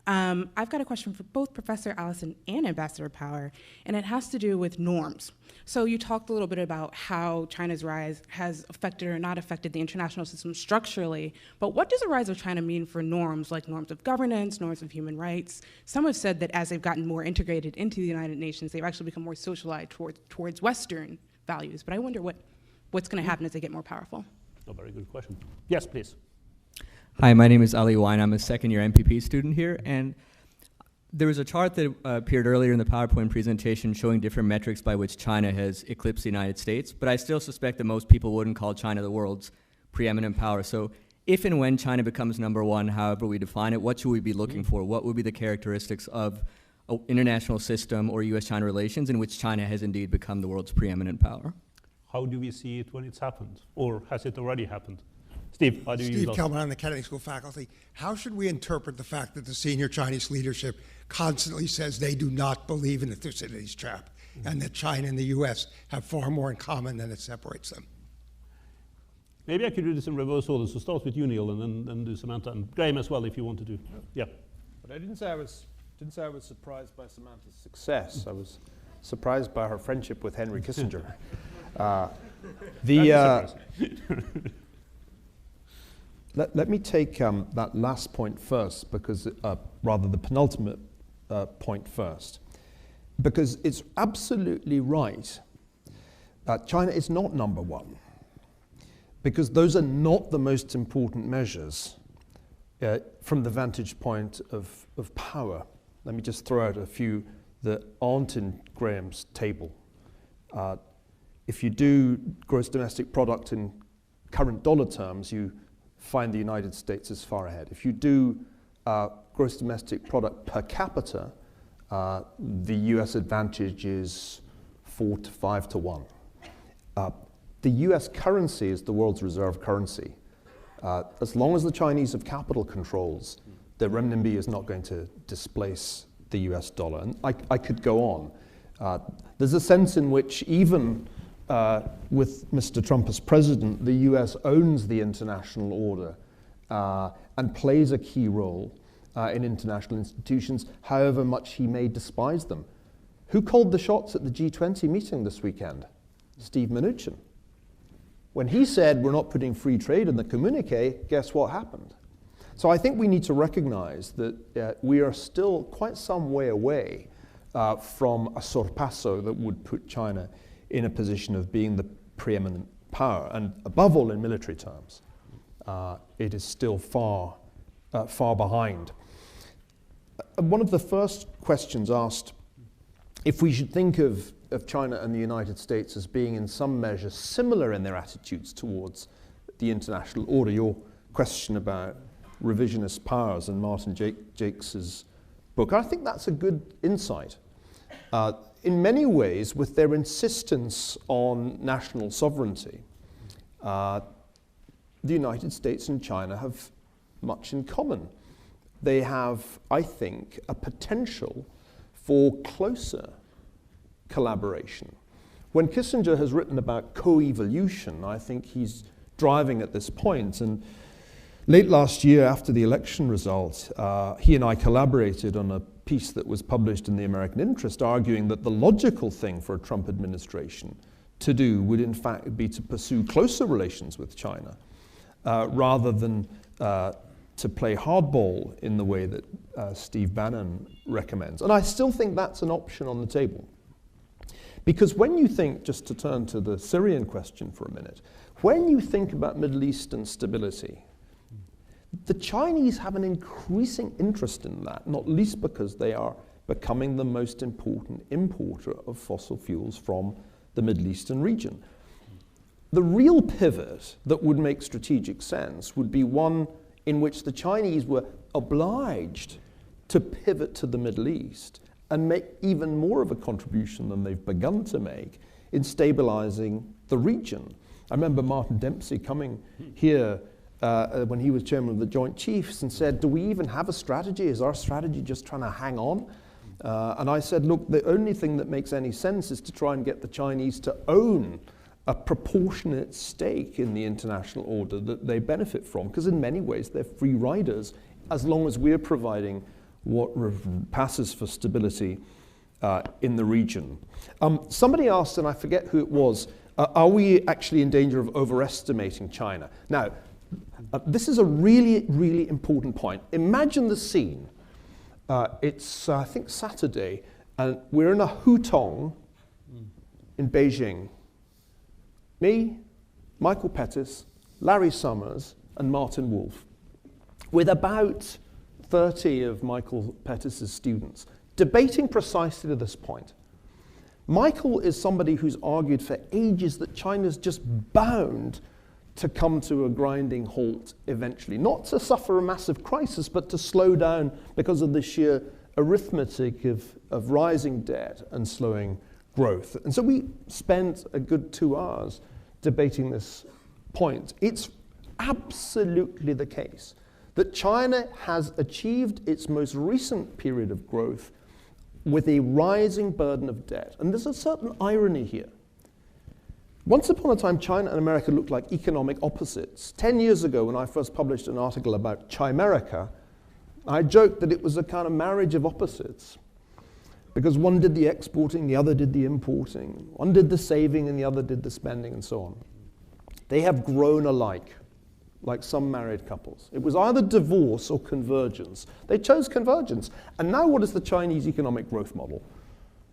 I've got a question for both Professor Allison and Ambassador Power, and it has to do with norms. So you talked a little bit about how China's rise has affected or not affected the international system structurally, but what does the rise of China mean for norms, like norms of governance, norms of human rights? Some have said that as they've gotten more integrated into the United Nations, they've actually become more socialized towards Western values, but I wonder what's going to happen as they get more powerful. A very good question. Yes, please. Hi, my name is Ali Wine. I'm a second-year MPP student here, and there was a chart that appeared earlier in the PowerPoint presentation showing different metrics by which China has eclipsed the United States, but I still suspect that most people wouldn't call China the world's preeminent power. So if and when China becomes number one, however we define it, what should we be looking for? What would be the characteristics of an international system or US-China relations in which China has indeed become the world's preeminent power? How do we see it when it's happened? Or has it already happened? Steve, how do you... Steve Kelman, on the Kennedy School faculty. How should we interpret the fact that the senior Chinese leadership constantly says they do not believe in the Thucydides trap, and that China and the US have far more in common than it separates them? Maybe I could do this in reverse order. So start with you, Niall, and then do Samantha, and Graham as well, if you wanted to. Yeah. But I didn't say I was surprised by Samantha's success. I was surprised by her friendship with Henry Kissinger. Let me take that last point first, because rather the penultimate point first, because it's absolutely right. China is not number one, because those are not the most important measures from the vantage point of power. Let me just throw out a few that aren't in Graham's table. If you do gross domestic product in current dollar terms, you find the United States is far ahead. If you do gross domestic product per capita, the US advantage is 4 to 5 to 1. The US currency is the world's reserve currency. As long as the Chinese have capital controls, the renminbi is not going to displace the US dollar. And I could go on. There's a sense in which even with Mr. Trump as president, the US owns the international order and plays a key role in international institutions, however much he may despise them. Who called the shots at the G20 meeting this weekend? Steve Mnuchin. When he said we're not putting free trade in the communique, guess what happened? So I think we need to recognize that we are still quite some way away from a sorpasso that would put China in a position of being the preeminent power. And above all, in military terms, it is still far behind. One of the first questions asked if we should think of China and the United States as being in some measure similar in their attitudes towards the international order. Your question about revisionist powers and Martin Jakes' book, I think that's a good insight. In many ways, with their insistence on national sovereignty, the United States and China have much in common. They have, I think, a potential for closer collaboration. When Kissinger has written about co-evolution, I think he's driving at this point. And late last year, after the election result, he and I collaborated on a piece that was published in the American Interest, arguing that the logical thing for a Trump administration to do would in fact be to pursue closer relations with China, rather than to play hardball in the way that Steve Bannon recommends. And I still think that's an option on the table. Because when you think, just to turn to the Syrian question for a minute, when you think about Middle Eastern stability, the Chinese have an increasing interest in that, not least because they are becoming the most important importer of fossil fuels from the Middle Eastern region. The real pivot that would make strategic sense would be one in which the Chinese were obliged to pivot to the Middle East and make even more of a contribution than they've begun to make in stabilizing the region. I remember Martin Dempsey coming here when he was chairman of the Joint Chiefs and said, do we even have a strategy? Is our strategy just trying to hang on? And I said, look, the only thing that makes any sense is to try and get the Chinese to own a proportionate stake in the international order that they benefit from, because in many ways they're free riders as long as we're providing what passes for stability in the region. Somebody asked, and I forget who it was, are we actually in danger of overestimating China? Now, this is a really, really important point. Imagine the scene. It's, I think, Saturday, and we're in a hutong in Beijing. Me, Michael Pettis, Larry Summers, and Martin Wolf, with about 30 of Michael Pettis' students, debating precisely to this point. Michael is somebody who's argued for ages that China's just bound to come to a grinding halt eventually, not to suffer a massive crisis, but to slow down because of the sheer arithmetic of rising debt and slowing growth. And so we spent a good 2 hours debating this point. It's absolutely the case that China has achieved its most recent period of growth with a rising burden of debt. And there's a certain irony here. Once upon a time, China and America looked like economic opposites. 10 years ago, when I first published an article about Chimerica, I joked that it was a kind of marriage of opposites, because one did the exporting, the other did the importing. One did the saving, and the other did the spending, and so on. They have grown alike, like some married couples. It was either divorce or convergence. They chose convergence. And now what is the Chinese economic growth model?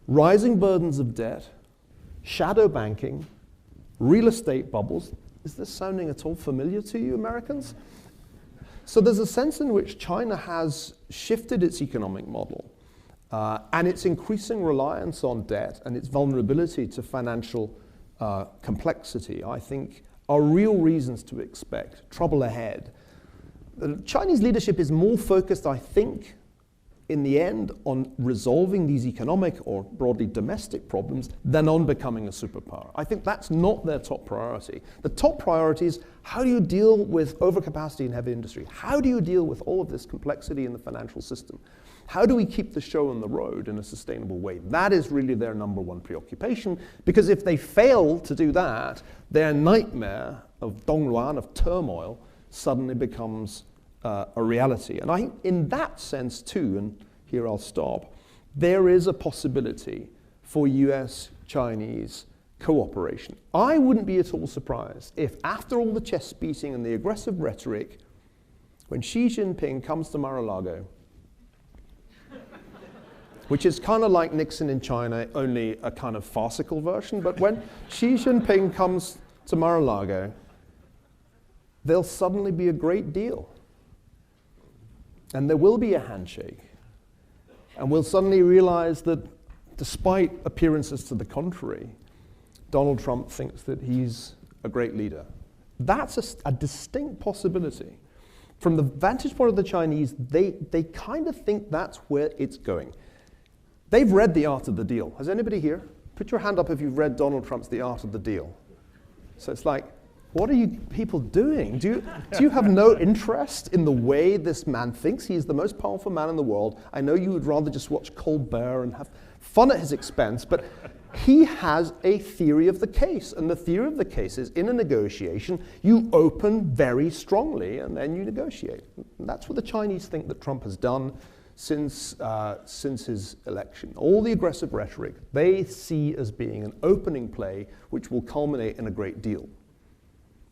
Rising burdens of debt, shadow banking, real estate bubbles. Is this sounding at all familiar to you, Americans? So there's a sense in which China has shifted its economic model, and its increasing reliance on debt and its vulnerability to financial complexity, I think, are real reasons to expect trouble ahead. The Chinese leadership is more focused, I think, in the end, on resolving these economic or broadly domestic problems than on becoming a superpower. I think that's not their top priority. The top priority is, how do you deal with overcapacity in heavy industry? How do you deal with all of this complexity in the financial system? How do we keep the show on the road in a sustainable way? That is really their number one preoccupation, because if they fail to do that, their nightmare of dongluan, of turmoil, suddenly becomes a reality. And I think in that sense too, and here I'll stop, there is a possibility for US-Chinese cooperation. I wouldn't be at all surprised if after all the chest beating and the aggressive rhetoric, when Xi Jinping comes to Mar-a-Lago, which is kind of like Nixon in China, only a kind of farcical version, but when Xi Jinping comes to Mar-a-Lago, there'll suddenly be a great deal. And there will be a handshake. And we'll suddenly realize that despite appearances to the contrary, Donald Trump thinks that he's a great leader. That's a distinct possibility. From the vantage point of the Chinese, they kind of think that's where it's going. They've read The Art of the Deal. Has anybody here? Put your hand up if you've read Donald Trump's The Art of the Deal. So it's like, what are you people doing? Do you have no interest in the way this man thinks? He's the most powerful man in the world. I know you would rather just watch Colbert and have fun at his expense, but he has a theory of the case. And the theory of the case is, in a negotiation, you open very strongly and then you negotiate. And that's what the Chinese think that Trump has done since his election. All the aggressive rhetoric they see as being an opening play which will culminate in a great deal.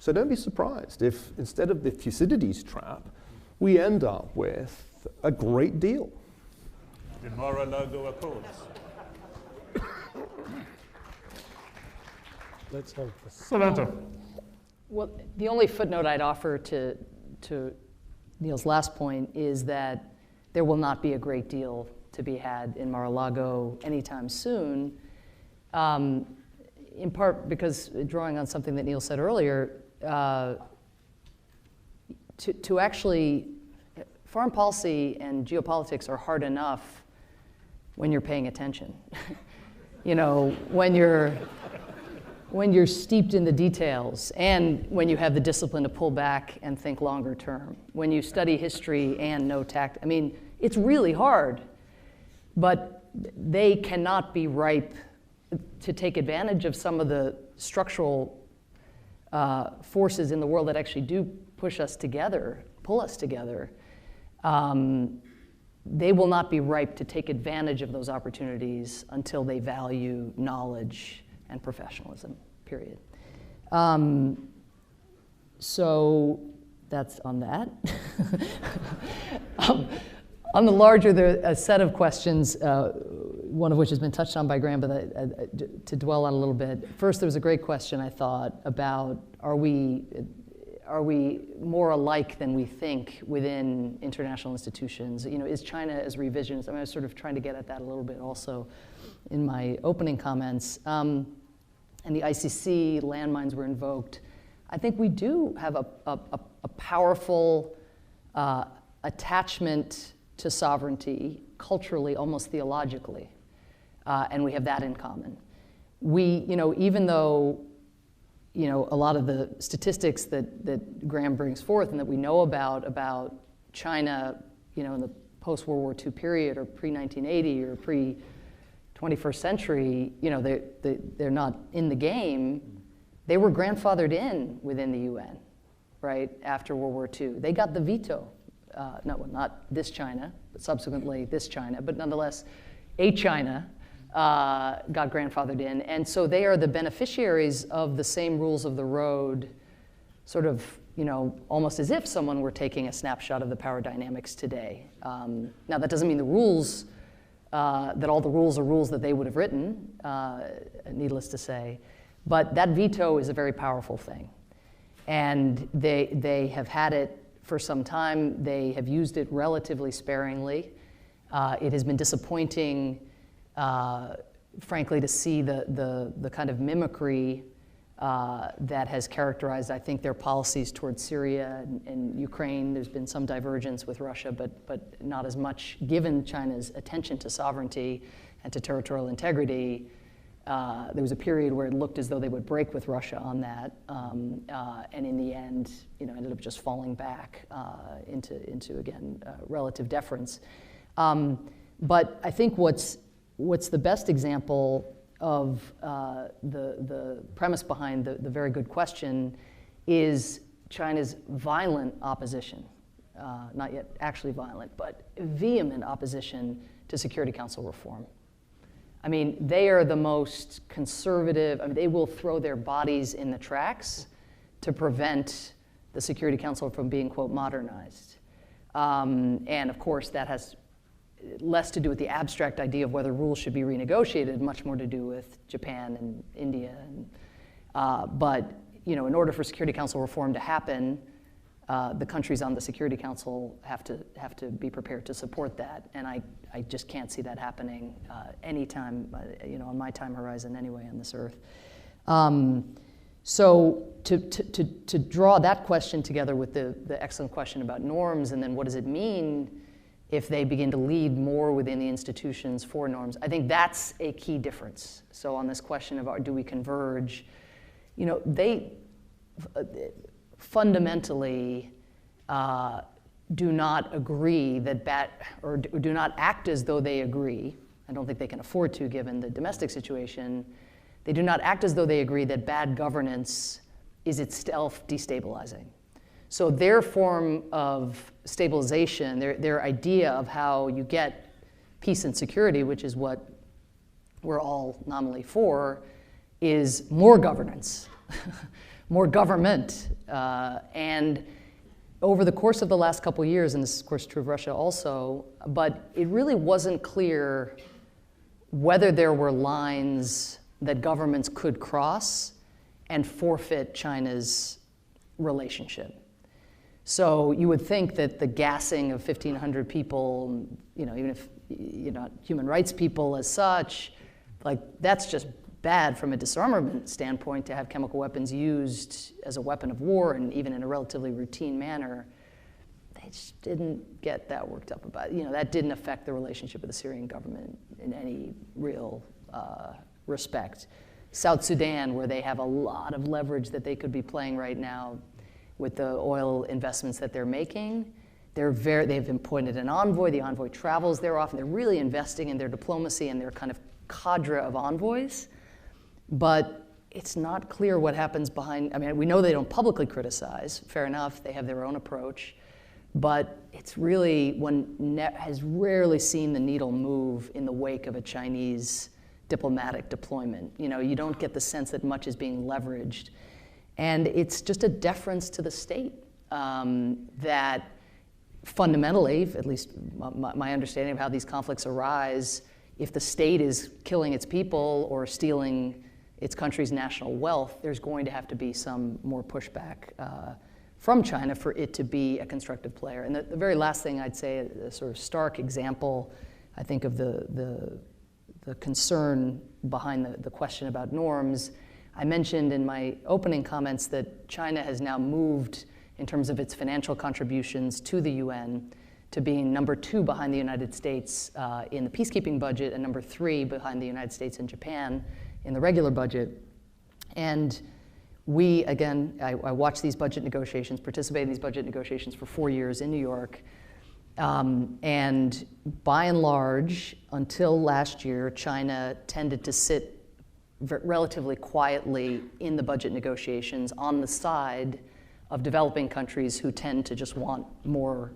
So don't be surprised if, instead of the Thucydides trap, we end up with a great deal. The Mar-a-Lago Accords. Let's hope. Samantha. Well, the only footnote I'd offer to Niall's last point is that there will not be a great deal to be had in Mar-a-Lago anytime soon, in part because, drawing on something that Niall said earlier, to actually, foreign policy and geopolitics are hard enough when you're paying attention. You know, when you're steeped in the details and when you have the discipline to pull back and think longer term, when you study history and know tact. I mean, it's really hard, but they cannot be ripe to take advantage of some of the structural forces in the world that actually do push us together, pull us together. They will not be ripe to take advantage of those opportunities until they value knowledge and professionalism, period. So that's on that. On the larger, a set of questions, one of which has been touched on by Graham, but to dwell on a little bit. First, there was a great question, I thought, about are we more alike than we think within international institutions? You know, is China as revisionist? I mean, I was sort of trying to get at that a little bit also in my opening comments. And the ICC landmines were invoked. I think we do have a powerful attachment to sovereignty, culturally, almost theologically, and we have that in common. We, you know, even though, you know, a lot of the statistics that Graham brings forth and that we know about China, you know, in the post-World War II period or pre-1980 or pre-21st century, you know, they're not in the game. They were grandfathered in within the UN, right, after World War II. They got the veto. Not this China, but subsequently this China, but nonetheless, a China got grandfathered in. And so they are the beneficiaries of the same rules of the road, sort of, you know, almost as if someone were taking a snapshot of the power dynamics today. Now, that doesn't mean the rules, that all the rules are rules that they would have written, needless to say. But that veto is a very powerful thing. And they have had it for some time. They have used it relatively sparingly. It has been disappointing, frankly, to see the kind of mimicry that has characterized, I think, their policies towards Syria and Ukraine. There's been some divergence with Russia, but not as much, given China's attention to sovereignty and to territorial integrity. There was a period where it looked as though they would break with Russia on that, and in the end, you know, ended up just falling back into again, relative deference. But I think what's the best example of the premise behind the very good question is China's violent opposition, not yet actually violent, but vehement opposition to Security Council reform. I mean, they are the most conservative. I mean, they will throw their bodies in the tracks to prevent the Security Council from being, quote, modernized. And of course, that has less to do with the abstract idea of whether rules should be renegotiated, much more to do with Japan and India. But you know, in order for Security Council reform to happen, the countries on the Security Council have to be prepared to support that. And I just can't see that happening anytime, you know, on my time horizon anyway on this earth. So to draw that question together with the excellent question about norms, and then what does it mean if they begin to lead more within the institutions for norms, I think that's a key difference. So on this question of do we converge, you know, they fundamentally do not agree that or do not act as though they agree. I don't think they can afford to given the domestic situation. They do not act as though they agree that bad governance is itself destabilizing. So their form of stabilization, their idea of how you get peace and security, which is what we're all nominally for, is more governance, more government. And over the course of the last couple of years, and this is of course true of Russia also, but it really wasn't clear whether there were lines that governments could cross and forfeit China's relationship. So you would think that the gassing of 1,500 people, you know, even if you're not human rights people as such, like that's just bad from a disarmament standpoint to have chemical weapons used as a weapon of war and even in a relatively routine manner. They just didn't get that worked up about it. You know, that didn't affect the relationship with the Syrian government in any real respect. South Sudan, where they have a lot of leverage that they could be playing right now with the oil investments that they're making. They've appointed an envoy. The envoy travels there often. They're really investing in their diplomacy and their kind of cadre of envoys. But it's not clear what happens behind. I mean, we know they don't publicly criticize. Fair enough. They have their own approach. But it's really, one has rarely seen the needle move in the wake of a Chinese diplomatic deployment. You know, you don't get the sense that much is being leveraged. And it's just a deference to the state that fundamentally, at least my understanding of how these conflicts arise, if the state is killing its people or stealing its country's national wealth, there's going to have to be some more pushback from China for it to be a constructive player. And the very last thing I'd say, a sort of stark example, I think, of the concern behind the question about norms. I mentioned in my opening comments that China has now moved, in terms of its financial contributions to the UN, to being number 2 behind the United States in the peacekeeping budget and number 3 behind the United States and Japan in the regular budget. And we, again, I watched these budget negotiations, participated in these budget negotiations for 4 years in New York. And by and large, until last year, China tended to sit relatively quietly in the budget negotiations on the side of developing countries who tend to just want more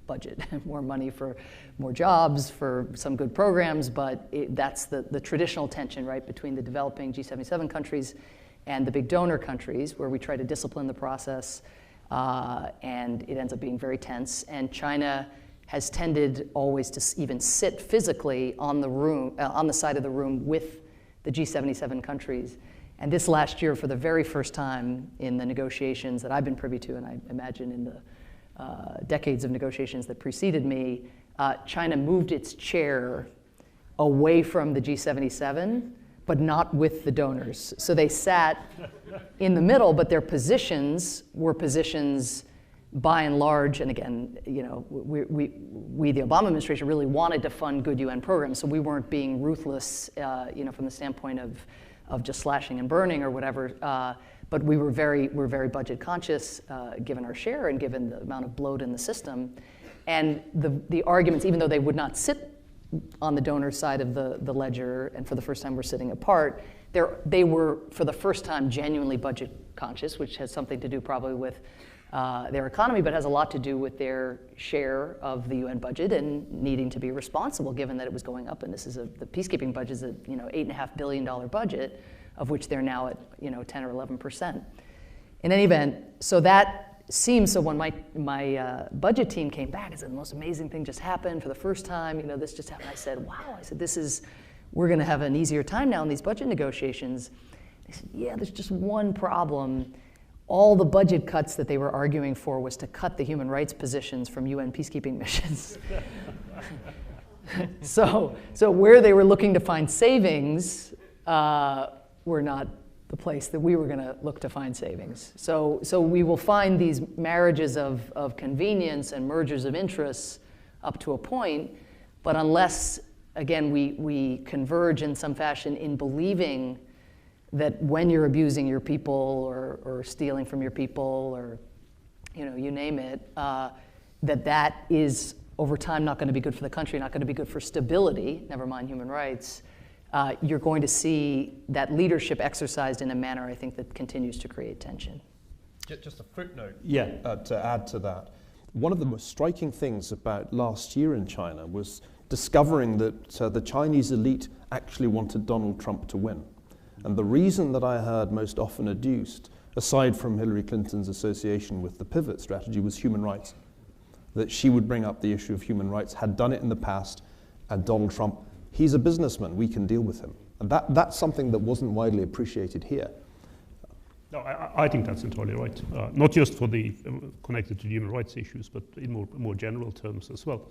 budget, more money for more jobs, for some good programs, but that's the traditional tension, right, between the developing G77 countries and the big donor countries, where we try to discipline the process, and it ends up being very tense. And China has tended always to even sit physically on the side of the room with the G77 countries. And this last year, for the very first time in the negotiations that I've been privy to, and I imagine in the decades of negotiations that preceded me, China moved its chair away from the G77, but not with the donors. So they sat in the middle, but their positions were positions by and large, and again, you know, we the Obama administration really wanted to fund good UN programs, so we weren't being ruthless, you know, from the standpoint of just slashing and burning or whatever. But we're very budget conscious, given our share and given the amount of bloat in the system. And the arguments, even though they would not sit on the donor side of the ledger, and for the first time were sitting apart, they were, for the first time, genuinely budget conscious, which has something to do probably with their economy, but has a lot to do with their share of the UN budget and needing to be responsible, given that it was going up. And this is the peacekeeping budget is a $8.5 billion budget, of which they're now at 10 or 11%. In any event, so that seems, so when my budget team came back, I said, the most amazing thing just happened for the first time, this just happened. I said, wow, we're gonna have an easier time now in these budget negotiations. They said, yeah, there's just one problem. All the budget cuts that they were arguing for was to cut the human rights positions from UN peacekeeping missions. So where they were looking to find savings were not the place that we were going to look to find savings. So we will find these marriages of convenience and mergers of interests up to a point, but unless, again, we converge in some fashion in believing that when you're abusing your people or stealing from your people or you name it, that is over time not going to be good for the country, not going to be good for stability, never mind human rights, you're going to see that leadership exercised in a manner, I think, that continues to create tension. Just a footnote to add to that. One of the most striking things about last year in China was discovering that the Chinese elite actually wanted Donald Trump to win. And the reason that I heard most often adduced, aside from Hillary Clinton's association with the pivot strategy, was human rights. That she would bring up the issue of human rights, had done it in the past, and Donald Trump, he's a businessman, we can deal with him. And that's something that wasn't widely appreciated here. No, I think that's entirely right. Not just for the connected to human rights issues, but in more general terms as well.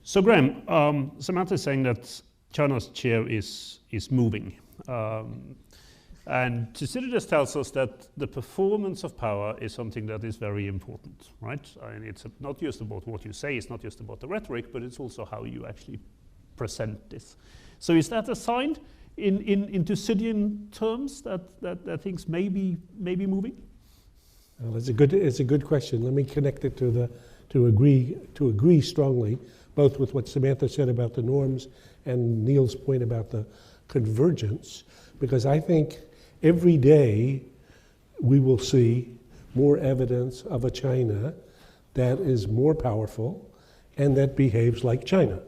So Graham, Samantha is saying that China's chair is moving. And Thucydides tells us that the performance of power is something that is very important, right? And it's not just about what you say, it's not just about the rhetoric, but it's also how you actually present this. So is that a sign in Thucydidean terms that things may be moving? Well, it's a good question. Let me connect it to agree strongly, both with what Samantha said about the norms and Niall's point about the convergence, because I think every day we will see more evidence of a China that is more powerful and that behaves like China.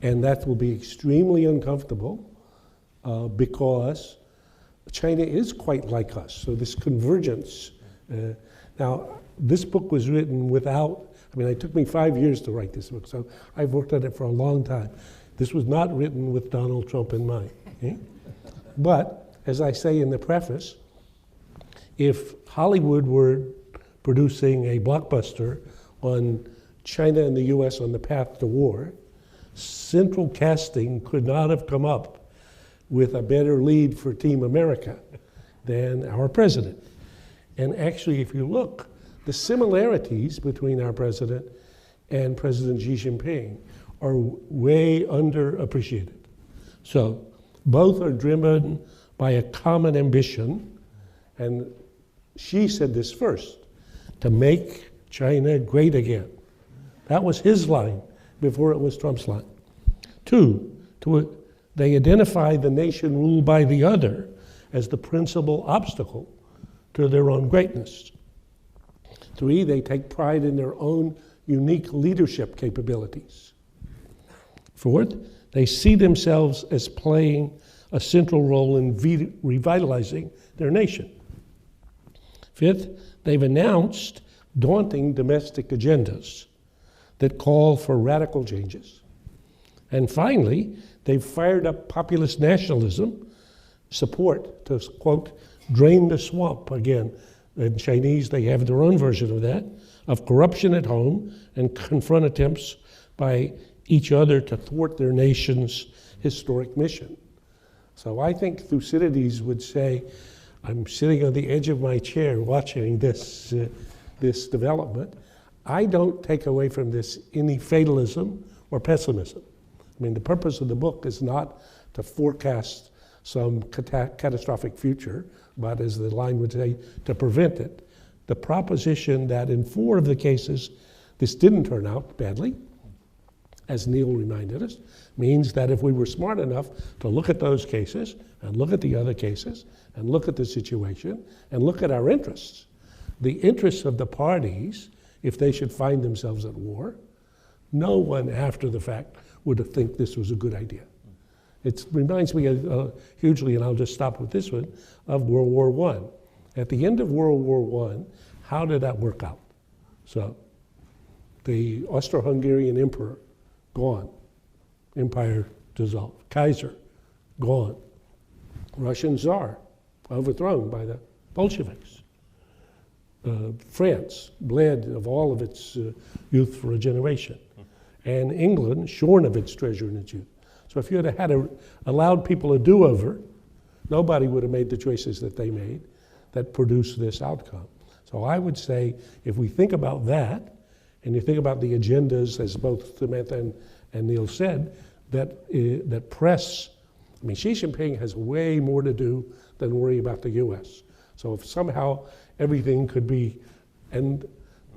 And that will be extremely uncomfortable because China is quite like us. So this convergence. Now, this book was written without, it took me 5 years to write this book, so I've worked on it for a long time. This was not written with Donald Trump in mind. Okay? But, as I say in the preface, if Hollywood were producing a blockbuster on China and the US on the path to war, central casting could not have come up with a better lead for Team America than our president. And actually, if you look, the similarities between our president and President Xi Jinping are way underappreciated. So both are driven by a common ambition, and Xi said this first, to make China great again. That was his line before it was Trump's line. 2, they identify the nation ruled by the other as the principal obstacle to their own greatness. 3, they take pride in their own unique leadership capabilities. 4, they see themselves as playing a central role in revitalizing their nation. 5, they've announced daunting domestic agendas that call for radical changes. And finally, they've fired up populist nationalism support to, quote, drain the swamp. Again, in Chinese, they have their own version of that, of corruption at home and confront attempts by each other to thwart their nation's historic mission. So I think Thucydides would say, I'm sitting on the edge of my chair watching this development. I don't take away from this any fatalism or pessimism. The purpose of the book is not to forecast some catastrophic future, but as the line would say, to prevent it. The proposition that in 4 of the cases, This didn't turn out badly, as Neil reminded us, means that if we were smart enough to look at those cases and look at the other cases and look at the situation and look at our interests, the interests of the parties, if they should find themselves at war, no one after the fact would think this was a good idea. It reminds me hugely, and I'll just stop with this one, of World War I. At the end of World War I, how did that work out? So the Austro-Hungarian emperor, gone. Empire dissolved. Kaiser, gone. Russian Tsar, overthrown by the Bolsheviks. France, bled of all of its youth for a generation. And England, shorn of its treasure and its youth. So if you had allowed people a do-over, nobody would have made the choices that they made that produced this outcome. So I would say, if we think about that, and you think about the agendas, as both Samantha and Neil said, that press, I mean, Xi Jinping has way more to do than worry about the US. So if somehow everything could be, and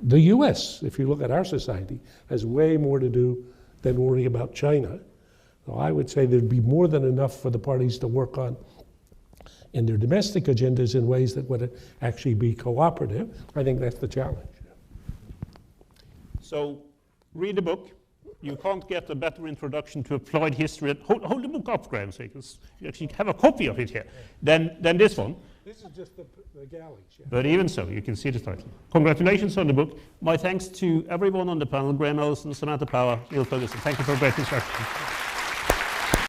the US, if you look at our society, has way more to do than worry about China. So I would say there'd be more than enough for the parties to work on in their domestic agendas in ways that would actually be cooperative. I think that's the challenge. So read the book. You can't get a better introduction to applied history. Hold the book up, Graham, so you actually have a copy of it here, than this one. This is just the galleys. Yeah. But even so, you can see the title. Congratulations on the book. My thanks to everyone on the panel, Graham Allison, Samantha Power, Neil Ferguson. Thank you for a great introduction.